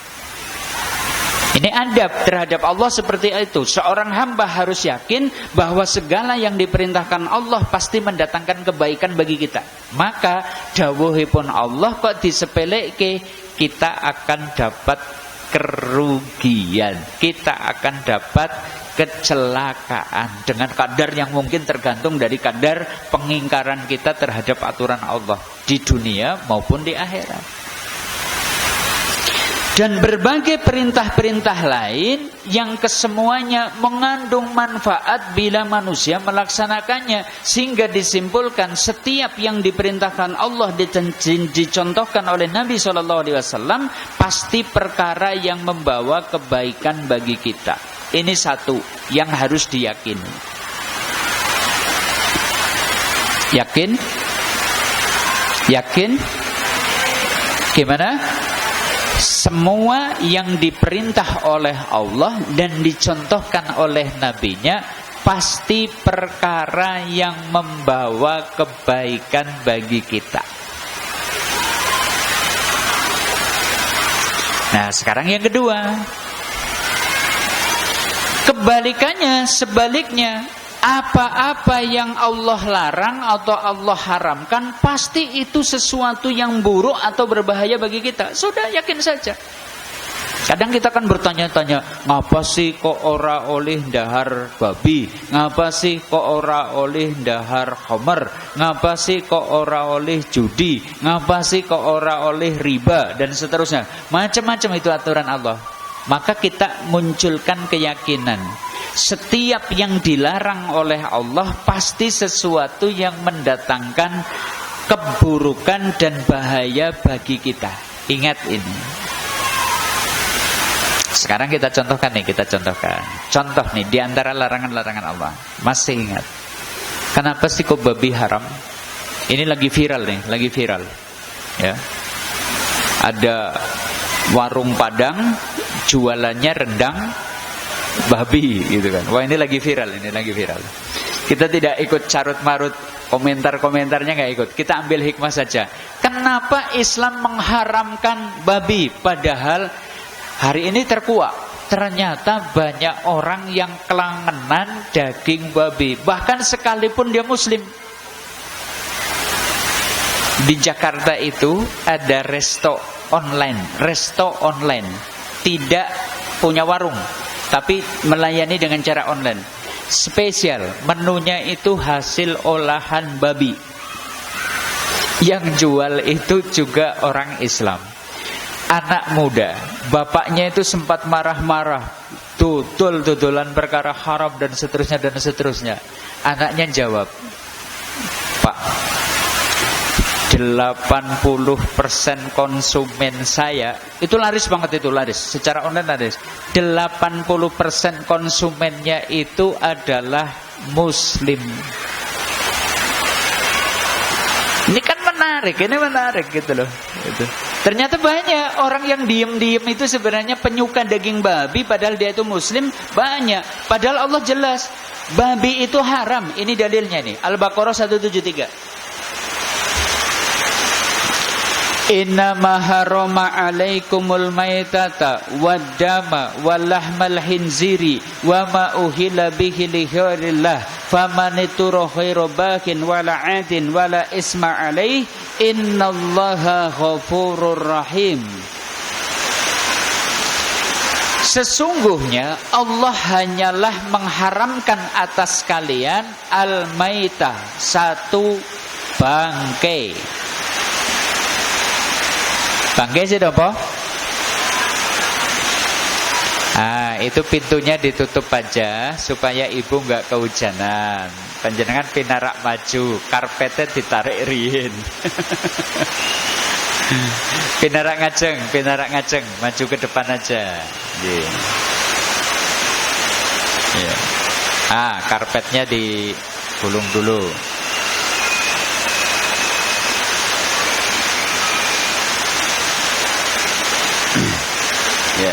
Ini adab terhadap Allah seperti itu. Seorang hamba harus yakin bahwa segala yang diperintahkan Allah pasti mendatangkan kebaikan bagi kita. Maka dawuhipun Allah kok disepeleke, kita akan dapat kerugian, kita akan dapat kecelakaan dengan kadar yang mungkin tergantung dari kadar pengingkaran kita terhadap aturan Allah di dunia maupun di akhirat. Dan berbagai perintah-perintah lain yang kesemuanya mengandung manfaat bila manusia melaksanakannya, sehingga disimpulkan setiap yang diperintahkan Allah dicontohkan oleh Nabi SAW pasti perkara yang membawa kebaikan bagi kita. Ini satu yang harus diyakini. Yakin? Yakin? Gimana? Semua yang diperintah oleh Allah dan dicontohkan oleh Nabi-Nya pasti perkara yang membawa kebaikan bagi kita. Nah, sekarang yang kedua. Kebalikannya, sebaliknya, apa-apa yang Allah larang atau Allah haramkan pasti itu sesuatu yang buruk atau berbahaya bagi kita. Sudah, yakin saja. Kadang kita kan bertanya-tanya, ngapa sih kok ora oleh ndahar babi? Ngapa sih kok ora oleh ndahar khamar? Ngapa sih kok ora oleh judi? Ngapa sih kok ora oleh riba? Dan seterusnya. Macam-macam itu aturan Allah. Maka kita munculkan keyakinan setiap yang dilarang oleh Allah pasti sesuatu yang mendatangkan keburukan dan bahaya bagi kita. Ingat ini. Sekarang kita contohkan nih, Contoh nih di antara larangan-larangan Allah. Masih ingat? Kenapa sih kok babi haram? Ini lagi viral nih, Ya. Ada warung Padang jualannya rendang babi gitu kan. Wah, ini lagi viral. Kita tidak ikut carut-marut komentar-komentarnya, nggak ikut. Kita ambil hikmah saja. Kenapa Islam mengharamkan babi padahal hari ini terkuak? Ternyata banyak orang yang kelangenan daging babi, bahkan sekalipun dia muslim. Di Jakarta itu ada resto online, tidak punya warung tapi melayani dengan cara online. spesial. Menunya itu hasil olahan babi. Yang jual itu juga orang Islam, anak muda. Bapaknya itu sempat marah-marah, tutul-tutulan perkara haram dan seterusnya dan seterusnya. Anaknya jawab, Pak, 80% konsumen saya itu laris banget, itu laris secara online laris. 80% konsumennya itu adalah Muslim. Ini kan menarik, ini menarik gitu loh. Gitu. Ternyata banyak orang yang diem-diem itu sebenarnya penyuka daging babi, padahal dia itu Muslim, banyak. Padahal Allah jelas, babi itu haram. Ini dalilnya nih, Al-Baqarah 173. Innama harama alaikumul maitata waddama walahmal hinziri wa ma uhilla bihi li ghairillah faman ittara ghairu baghin wala adin wala isma alaih innallaha ghafurur rahim. Sesungguhnya Allah hanyalah mengharamkan atas kalian al-maitah, satu bangkai. Bangkai sih apa? Itu pintunya ditutup aja supaya ibu nggak kehujanan. Panjenengan pinarak maju, karpetnya ditarik rihin. Pinarak ngajeng, maju ke depan aja. Yeah. Karpetnya digulung dulu. Ya.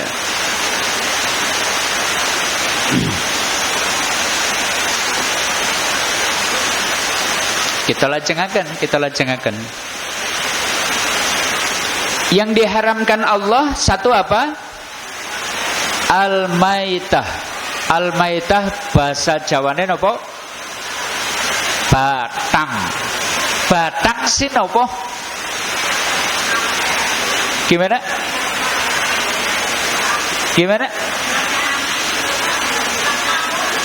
Kita lajengaken. Yang diharamkan Allah satu apa? Al-maitah. Al-maitah bahasa Jawane napa? Batang. Batang sih napa? Gimana?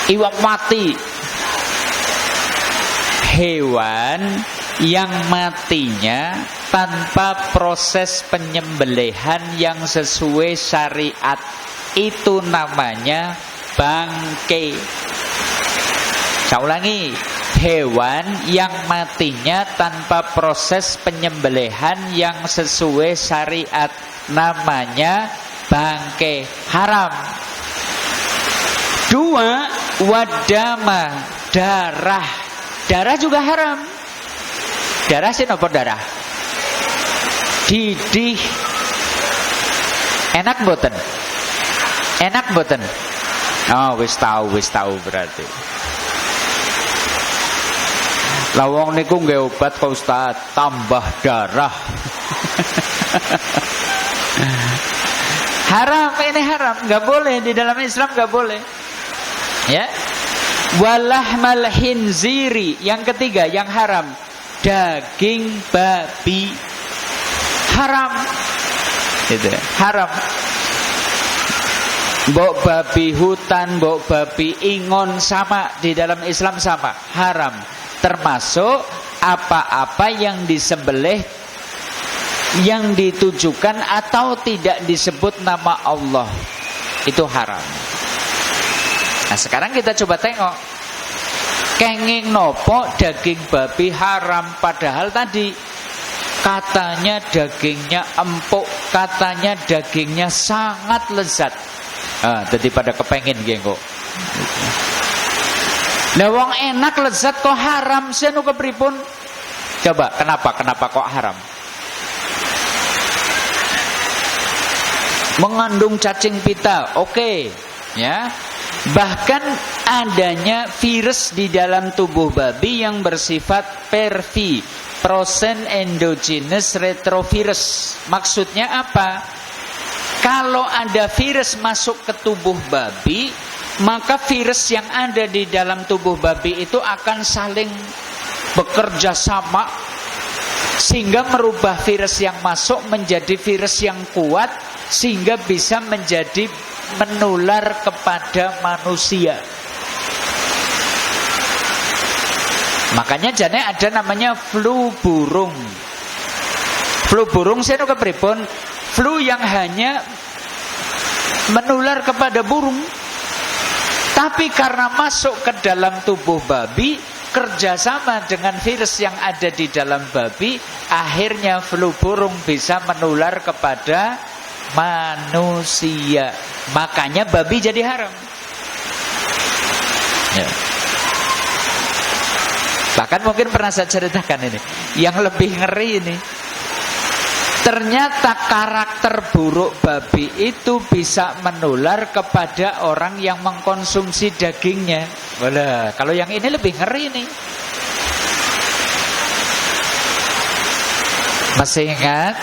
Iwak mati. Hewan yang matinya tanpa proses penyembelihan yang sesuai syariat, itu namanya bangkai. Saya ulangi, hewan yang matinya tanpa proses penyembelihan yang sesuai syariat namanya bangkai, haram. Dua, wadama, darah. Darah juga haram. Darah sih nopo darah. Didih. Enak mboten? Oh, wis tahu berarti. Lawang niku nggih obat kok Ustaz, tambah darah. Haram, ini haram, nggak boleh di dalam Islam, nggak boleh. Ya. Walahmal hinziri, yang ketiga yang haram, daging babi haram. Gitu, haram. Mbok babi hutan, mbok babi ingon sama, di dalam Islam sama, haram. Termasuk apa-apa yang disembelih yang ditujukan atau tidak disebut nama Allah, itu haram. Nah sekarang kita coba tengok, kenging nopo daging babi haram, padahal tadi katanya dagingnya empuk, katanya dagingnya sangat lezat. Jadi pada kepengen geng kok. Nah wong enak lezat kok haram, senu kepripun? Coba kenapa kok haram? Mengandung cacing pita, oke, ya. Bahkan adanya virus di dalam tubuh babi yang bersifat PRV, Frozen Endogenous Retrovirus. Maksudnya apa? Kalau ada virus masuk ke tubuh babi, maka virus yang ada di dalam tubuh babi itu akan saling bekerja sama, sehingga merubah virus yang masuk menjadi virus yang kuat, sehingga bisa menjadi menular kepada manusia. Makanya jane ada namanya flu burung. Flu burung saya kepripun? Flu yang hanya menular kepada burung. Tapi karena masuk ke dalam tubuh babi, kerjasama dengan virus yang ada di dalam babi, akhirnya flu burung bisa menular kepada manusia. Makanya babi jadi haram. Ya. Bahkan mungkin pernah saya ceritakan ini. Yang lebih ngeri ini, ternyata karakter buruk babi itu bisa menular kepada orang yang mengkonsumsi dagingnya. Walah, kalau yang ini lebih ngeri nih. Masih ingat?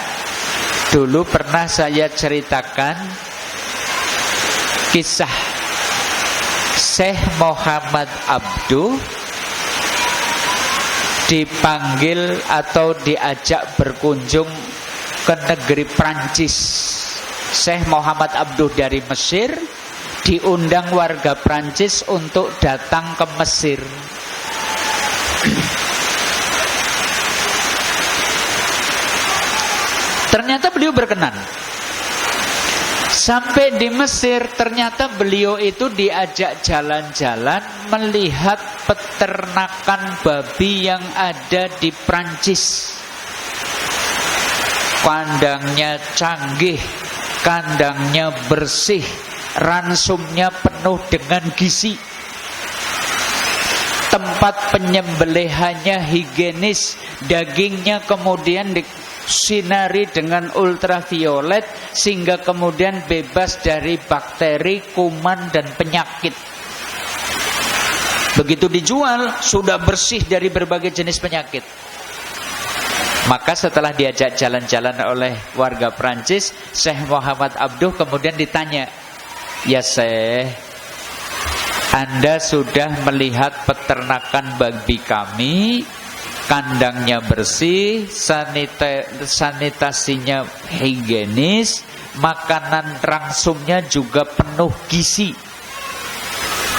Dulu pernah saya ceritakan kisah Syekh Muhammad Abduh dipanggil atau diajak berkunjung ke negeri Prancis. Syekh Muhammad Abduh dari Mesir diundang warga Prancis untuk datang ke Mesir. Ternyata beliau berkenan. Sampai di Mesir, ternyata beliau itu diajak jalan-jalan melihat peternakan babi yang ada di Prancis. Kandangnya canggih, kandangnya bersih, ransumnya penuh dengan gizi. Tempat penyembelihannya higienis, dagingnya kemudian disinari dengan ultraviolet sehingga kemudian bebas dari bakteri, kuman dan penyakit. Begitu dijual sudah bersih dari berbagai jenis penyakit. Maka setelah diajak jalan-jalan oleh warga Prancis, Syekh Muhammad Abduh kemudian ditanya, "Ya Syekh, Anda sudah melihat peternakan babi kami, kandangnya bersih, sanitasinya higienis, makanan rangsumnya juga penuh gizi.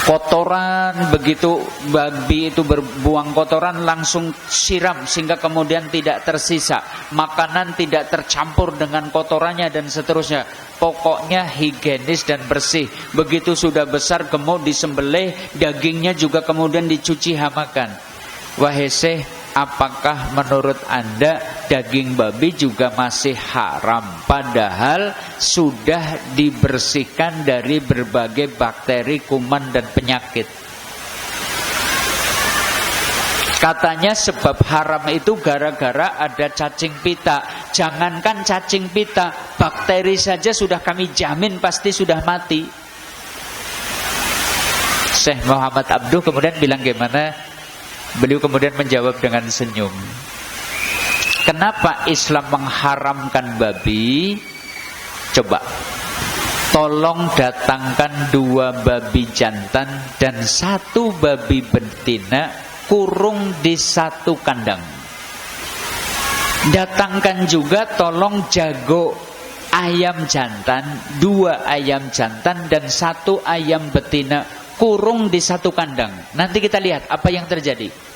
Kotoran, begitu babi itu berbuang kotoran langsung siram sehingga kemudian tidak tersisa. Makanan tidak tercampur dengan kotorannya dan seterusnya. Pokoknya higienis dan bersih. Begitu sudah besar gemuk disembelih, dagingnya juga kemudian dicuci hamakan. Wahai Syekh, apakah menurut Anda daging babi juga masih haram? Padahal sudah dibersihkan dari berbagai bakteri, kuman dan penyakit. Katanya sebab haram itu gara-gara ada cacing pita. Jangankan cacing pita, bakteri saja sudah kami jamin pasti sudah mati. Syekh Muhammad Abduh kemudian bilang gimana? Beliau kemudian menjawab dengan senyum. Kenapa Islam mengharamkan babi? Coba, tolong datangkan 2 babi jantan dan 1 babi betina, kurung di 1 kandang. Datangkan juga tolong jago ayam jantan, 2 ayam jantan dan 1 ayam betina, kurung di 1 kandang. Nanti kita lihat apa yang terjadi.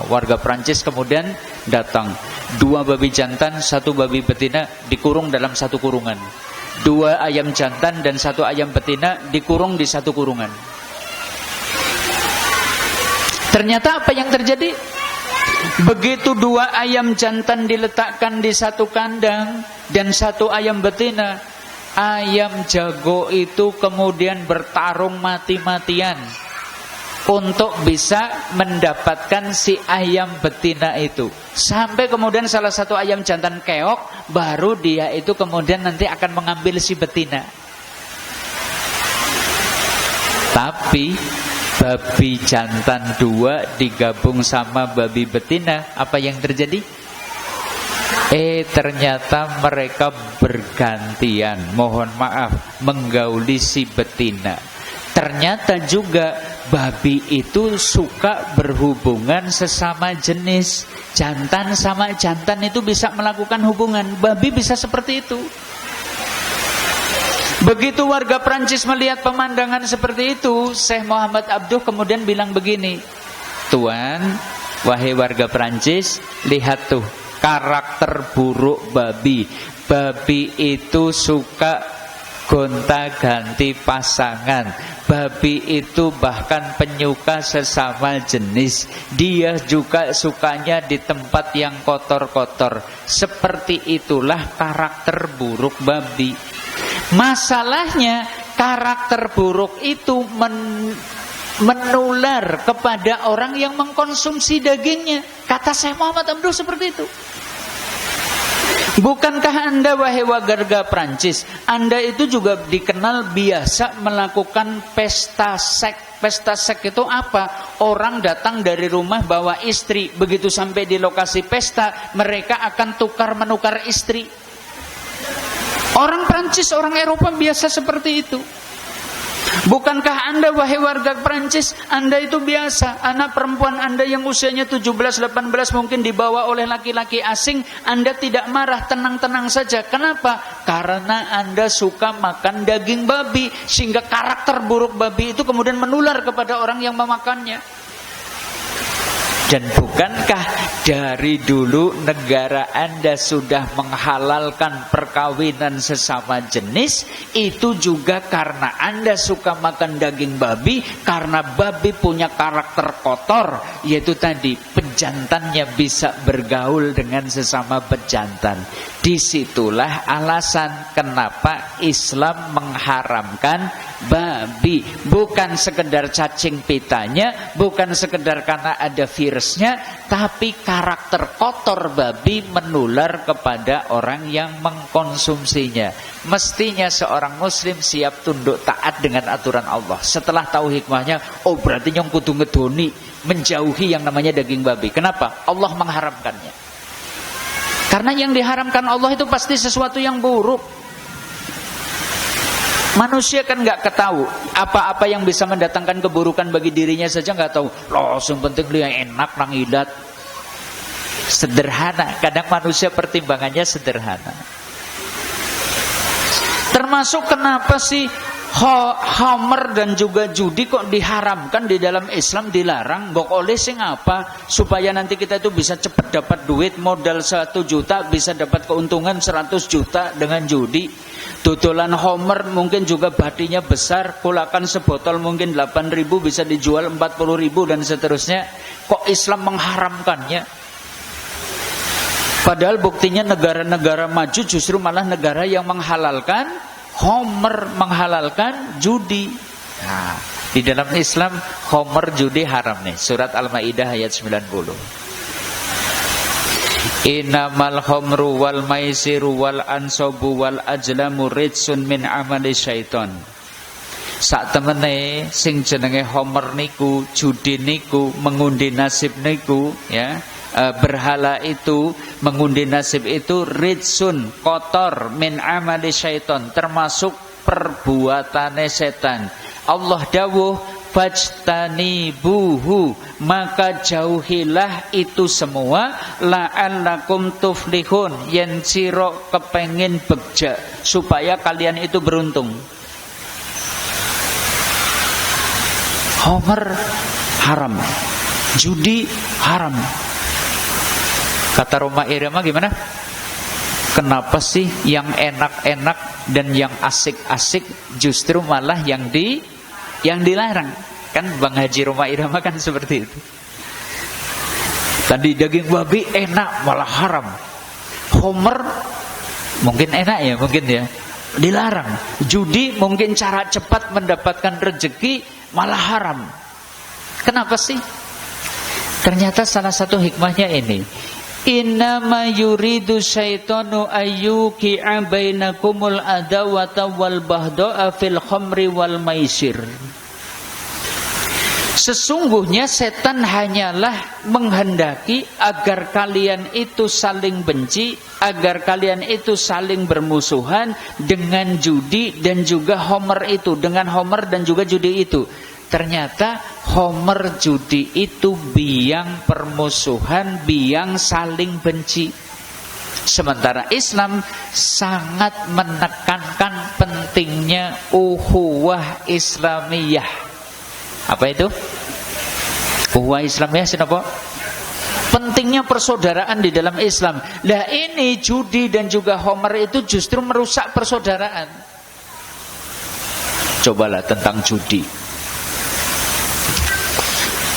Warga Prancis kemudian datang, 2 babi jantan, 1 babi betina dikurung dalam 1 kurungan. 2 ayam jantan dan 1 ayam betina dikurung di 1 kurungan. Ternyata apa yang terjadi? Begitu 2 ayam jantan diletakkan di 1 kandang dan 1 ayam betina, ayam jago itu kemudian bertarung mati-matian untuk bisa mendapatkan si ayam betina itu. Sampai kemudian salah satu ayam jantan keok, baru dia itu kemudian nanti akan mengambil si betina. Tapi babi jantan 2 digabung sama babi betina, apa yang terjadi? Ternyata mereka bergantian, mohon maaf, menggauli si betina. Ternyata juga babi itu suka berhubungan sesama jenis. Jantan sama jantan itu bisa melakukan hubungan. Babi bisa seperti itu. Begitu warga Prancis melihat pemandangan seperti itu, Syekh Muhammad Abduh kemudian bilang begini, "Tuan, Wahai warga Prancis, lihat tuh karakter buruk babi. Babi itu suka gonta-ganti pasangan. Babi itu bahkan penyuka sesama jenis. Dia juga sukanya di tempat yang kotor-kotor. Seperti itulah karakter buruk babi. Masalahnya karakter buruk itu menular kepada orang yang mengkonsumsi dagingnya. Kata Syekh Muhammad Abduh seperti itu. Bukankah Anda wahai warga Prancis, Anda itu juga dikenal biasa melakukan pesta seks. Pesta seks itu apa? Orang datang dari rumah bawa istri. Begitu sampai di lokasi pesta, mereka akan tukar-menukar istri. Orang Prancis, orang Eropa biasa seperti itu. Bukankah Anda wahai warga Prancis, Anda itu biasa, anak perempuan Anda yang usianya 17-18 mungkin dibawa oleh laki-laki asing, Anda tidak marah, tenang-tenang saja. Kenapa? Karena Anda suka makan daging babi, sehingga karakter buruk babi itu kemudian menular kepada orang yang memakannya. Dan bukankah dari dulu negara Anda sudah menghalalkan perkawinan sesama jenis? Itu juga karena Anda suka makan daging babi, karena babi punya karakter kotor, yaitu tadi pejantannya bisa bergaul dengan sesama pejantan. Disitulah alasan kenapa Islam mengharamkan babi. Bukan sekedar cacing pitanya, bukan sekedar karena ada virusnya, tapi karakter kotor babi menular kepada orang yang mengkonsumsinya. Mestinya seorang muslim siap tunduk taat dengan aturan Allah. Setelah tahu hikmahnya, oh berarti yang kudu ngedoni, menjauhi yang namanya daging babi. Kenapa? Allah mengharamkannya. Karena yang diharamkan Allah itu pasti sesuatu yang buruk. Manusia kan nggak ketahui apa-apa yang bisa mendatangkan keburukan bagi dirinya saja nggak tahu. Loh, yang penting dia enak nang idat. Sederhana. Kadang manusia pertimbangannya sederhana. Termasuk kenapa sih Homer dan juga judi kok diharamkan di dalam Islam, dilarang? Mbok oleh sing apa? Supaya nanti kita itu bisa cepat dapat duit, modal 1 juta bisa dapat keuntungan 100 juta dengan judi. Dodolan Homer mungkin juga badinya besar, kulakan sebotol mungkin 8.000 bisa dijual 40.000 dan seterusnya. Kok Islam mengharamkannya? Padahal buktinya negara-negara maju justru malah negara yang menghalalkan Homer, menghalalkan judi. Nah, di dalam Islam Homer judi haram nih. Surat Al-Maidah ayat 90. Innamal khamru wal maisiru wal ansabu wal ajlamu rijsun min amali syaiton. Sak temene sing jenenge Homer niku, judi niku, mengundi nasib niku, ya. Berhala itu, mengundi nasib itu rijsun, kotor, min amali syaiton, termasuk perbuatane setan. Allah dawuh fajtanibuhu, maka jauhilah itu semua, la'allakum tuflihun, yen sira kepengin begja, supaya kalian itu beruntung. Homer haram, judi haram. Kata Roma Irama gimana? Kenapa sih yang enak-enak dan yang asik-asik justru malah yang dilarang? Kan Bang Haji Roma Irama kan seperti itu. Tadi daging babi enak malah haram. Homer mungkin enak ya, mungkin ya, dilarang. Judi mungkin cara cepat mendapatkan rezeki malah haram. Kenapa sih? Ternyata salah satu hikmahnya ini. Innama yuridu syaitanu ayyuki'a bainakumul adawata wal bahda'a fil khamri wal maisir. Sesungguhnya setan hanyalah menghendaki agar kalian itu saling benci, agar kalian itu saling bermusuhan dengan judi dan juga Homer itu, dengan Homer dan juga judi itu. Ternyata Homer judi itu biang permusuhan, biang saling benci. Sementara Islam sangat menekankan pentingnya ukhuwah Islamiyah. Apa itu? Ukhuwah Islamiyah siapa? indahnya persaudaraan di dalam Islam. Lah ini judi dan juga homer itu justru merusak persaudaraan. Cobalah tentang judi.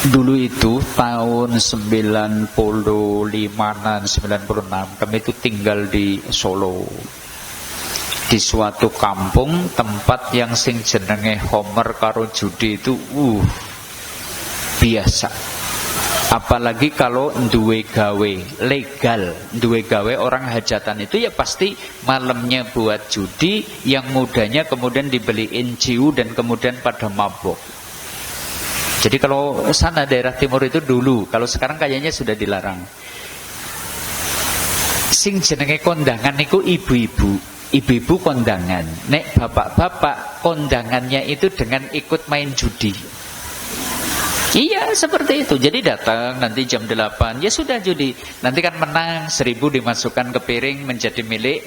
Dulu itu tahun 95-an, 96, kami itu tinggal di Solo. Di suatu kampung tempat yang sing jenenge homer karo judi itu biasa. Apalagi kalau duwe gawe legal, duwe gawe orang hajatan itu ya pasti malamnya buat judi, yang mudanya kemudian dibeliin ciu dan kemudian pada mabok. Jadi kalau sana daerah timur itu dulu, kalau sekarang kayaknya sudah dilarang. Sing jenenge kondangan niku ibu-ibu. Ibu-ibu kondangan, nek bapak-bapak kondangannya itu dengan ikut main judi. Iya seperti itu. Jadi datang nanti jam 8, ya sudah judi. Nanti kan menang 1.000 dimasukkan ke piring menjadi milik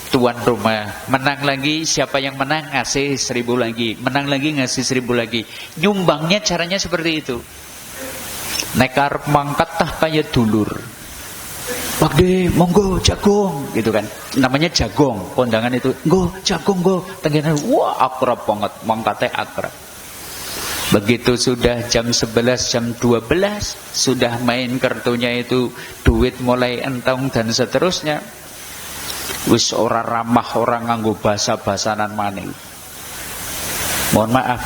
tuan rumah. Menang lagi, siapa yang menang ngasih 1.000 lagi. Menang lagi ngasih 1.000 lagi. Nyumbangnya caranya seperti itu. Nek arep mangkat tah kaya dulur. Pakde, monggo jagong, gitu kan. Namanya jagong, kondangan itu. Nggo, jagong nggo. Tenggene wah akrab banget, mangkate akrab. Begitu sudah jam 11, jam 12, sudah main kartunya itu, duit mulai entong dan seterusnya. Wis ora ramah, orang nganggo basa-basanan maning. Mohon maaf,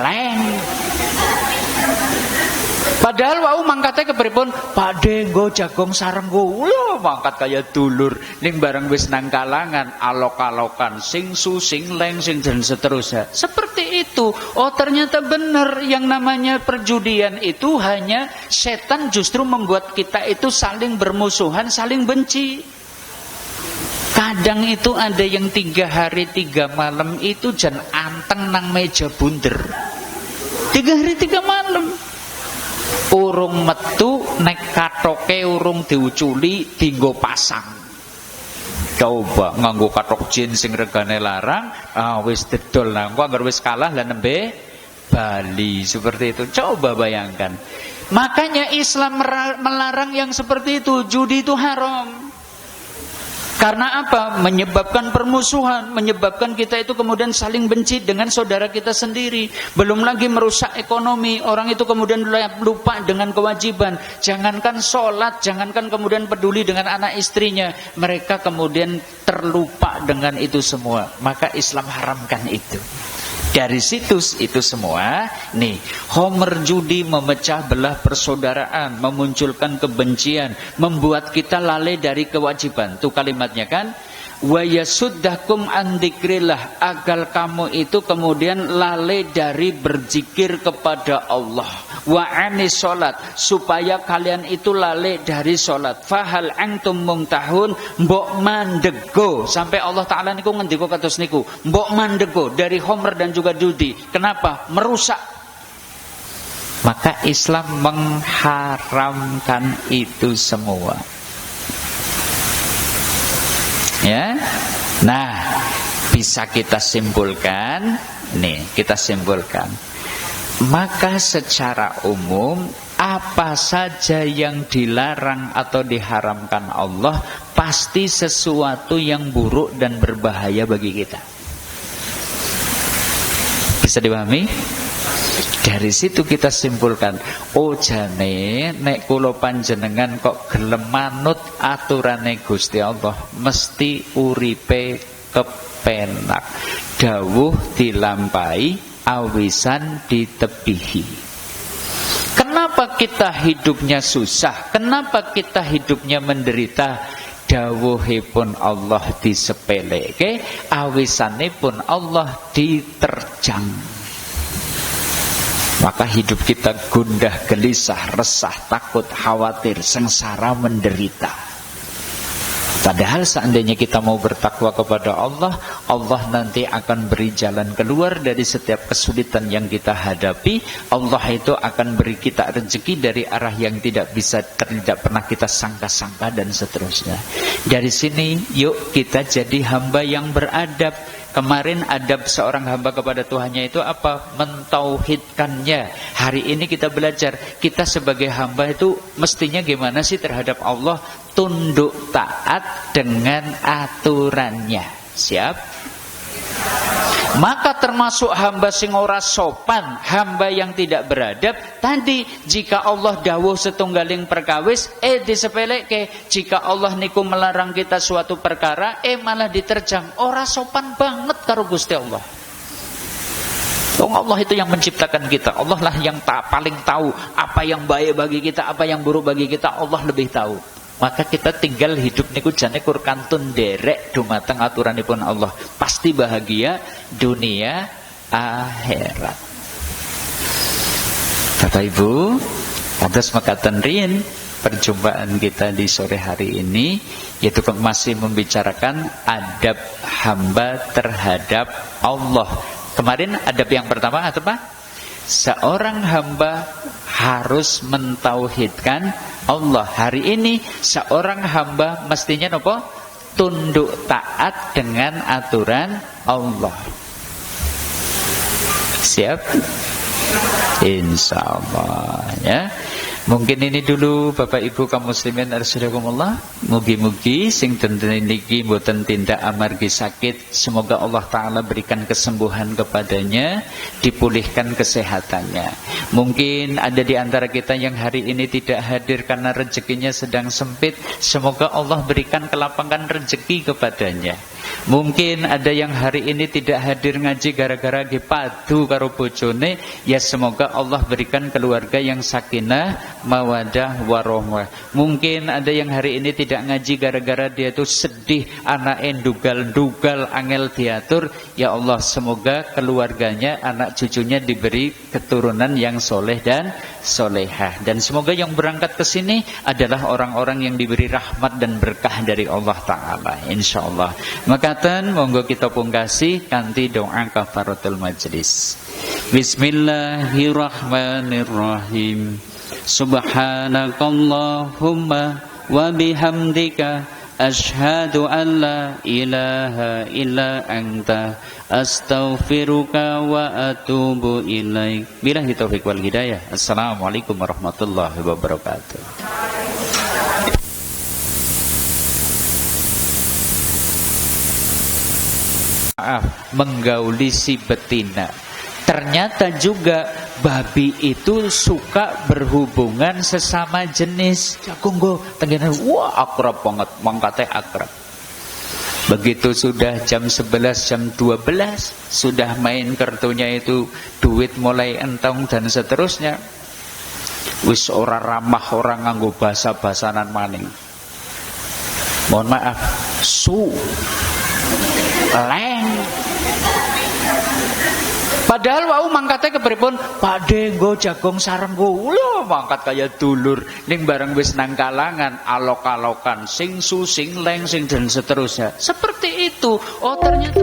leng. Padahal wau mangkate kepripun? Pakde nggo jagong sareng nggo. Lho mangkat kaya dulur. Ning bareng wis nang kalangan alok-alokan sing su sing leng sing dan seterusnya. Seperti itu. Oh ternyata benar yang namanya perjudian itu hanya setan justru membuat kita itu saling bermusuhan, saling benci. Kadang itu ada yang 3 hari 3 malam itu jan anteng nang meja bunder. 3 hari 3 malam. Urung metu nek katoke urung diuculi dinggo pasang. Coba nganggo katok jin sing regane larang, wis dedol nang kok anggere wis kalah lah nembe bali. Seperti itu. Coba bayangkan. Makanya Islam melarang yang seperti itu. Judi itu haram. Karena apa? Menyebabkan permusuhan, menyebabkan kita itu kemudian saling benci dengan saudara kita sendiri. Belum lagi merusak ekonomi. Orang itu kemudian lupa dengan kewajiban. Jangankan sholat, jangankan kemudian peduli dengan anak istrinya. Mereka kemudian terlupa dengan itu semua. Maka Islam haramkan itu. Dari situs itu semua, nih, homer judi memecah belah persaudaraan, memunculkan kebencian, membuat kita lalai dari kewajiban. Itu kalimatnya kan, wa yasuddakum an dzikrillah, agar kamu itu kemudian lalai dari berzikir kepada Allah. Wa anis salat, supaya kalian itu lalai dari salat. Fahal antum muntahun, mbok mandego. Sampai Allah Ta'ala niku ngendika kados niku, mbok mandego dari homer dan juga judi. Kenapa? Merusak. Maka Islam mengharamkan itu semua. Ya. Nah, bisa kita simpulkan, nih, kita simpulkan. Maka secara umum apa saja yang dilarang atau diharamkan Allah pasti sesuatu yang buruk dan berbahaya bagi kita. Bisa dipahami? Dari situ kita simpulkan, oh jane nek kula panjenengan kok gelem manut aturane Gusti Allah, mesti uripe kepenak. Dawuh dilampahi, awisan ditebihi. Kenapa kita hidupnya susah? Kenapa kita hidupnya menderita? Dawuhipun Allah disepeleke, awisanipun Allah diterjang. Maka hidup kita gundah, gelisah, resah, takut, khawatir, sengsara, menderita. Padahal seandainya kita mau bertakwa kepada Allah, Allah nanti akan beri jalan keluar dari setiap kesulitan yang kita hadapi. Allah itu akan beri kita rezeki dari arah yang tidak pernah kita sangka-sangka dan seterusnya. Dari sini yuk kita jadi hamba yang beradab. Kemarin adab seorang hamba kepada Tuhannya itu apa? Mentauhidkannya. Hari ini kita belajar, kita sebagai hamba itu mestinya gimana sih terhadap Allah? Tunduk taat dengan aturannya. Siap? Maka termasuk hamba sing ora sopan, hamba yang tidak beradab tadi, jika Allah dawuh setunggaling perkawis disepeleke, jika Allah niku melarang kita suatu perkara malah diterjang, ora sopan banget karo Gusti Allah. Allah itu yang menciptakan kita, Allah lah yang paling tahu apa yang baik bagi kita, apa yang buruk bagi kita, Allah lebih tahu. Maka kita tinggal hidup niku jane kur kantun derek dumateng aturanipun Allah. Pasti bahagia dunia akhirat. Bapak Ibu, kados mekaten riyin perjumpaan kita di sore hari ini, yaitu masih membicarakan adab hamba terhadap Allah. Kemarin adab yang pertama apa? Seorang hamba harus mentauhidkan Allah. Hari ini seorang hamba mestinya apa? Tunduk taat dengan aturan Allah. Siap? Insyaallah ya. Mungkin ini dulu Bapak Ibu kaum muslimin arsyadakumullah. Mugi-mugi sing tenten niki mboten tindak amargi sakit, semoga Allah taala berikan kesembuhan kepadanya, dipulihkan kesehatannya. Mungkin ada di antara kita yang hari ini tidak hadir karena rezekinya sedang sempit, semoga Allah berikan kelapangan rezeki kepadanya. Mungkin ada yang hari ini tidak hadir ngaji gara-gara dipadu karo bojone, ya semoga Allah berikan keluarga yang sakinah, mawadah, warahmah. Mungkin ada yang hari ini tidak ngaji gara-gara dia itu sedih, anaknya dugal-dugal, angel diatur, ya Allah semoga keluarganya, anak cucunya diberi keturunan yang soleh dan solehah. Dan semoga yang berangkat ke sini adalah orang-orang yang diberi rahmat dan berkah dari Allah Ta'ala, insyaallah. Makatan monggo kita pungkasi kanthi doa kafaratul majlis. Bismillahirrahmanirrahim. Subhanakallahumma wa bihamdika asyhadu an la ilaha illa anta astaghfiruka wa atubu ilaik. Billahi taufiq wal hidayah. Assalamualaikum warahmatullahi wabarakatuh. Maaf, menggauli si betina. Ternyata juga babi itu suka berhubungan sesama jenis. Jakunggo tenggene wah akrab banget, mangkate akrab. Begitu sudah jam 11, jam 12, sudah main kartunya itu, duit mulai entong dan seterusnya. Wis ora ramah, orang nganggo basa-basanan maning. Mohon maaf, leng. Padahal wau mangkate kepripun? Pakde nggo jagung sarengku. Lho mangkat kaya dulur. Ning bareng wis nang kalangan alok-alokan sing su, sing leng, sing dan seterusnya. Seperti itu. Oh ternyata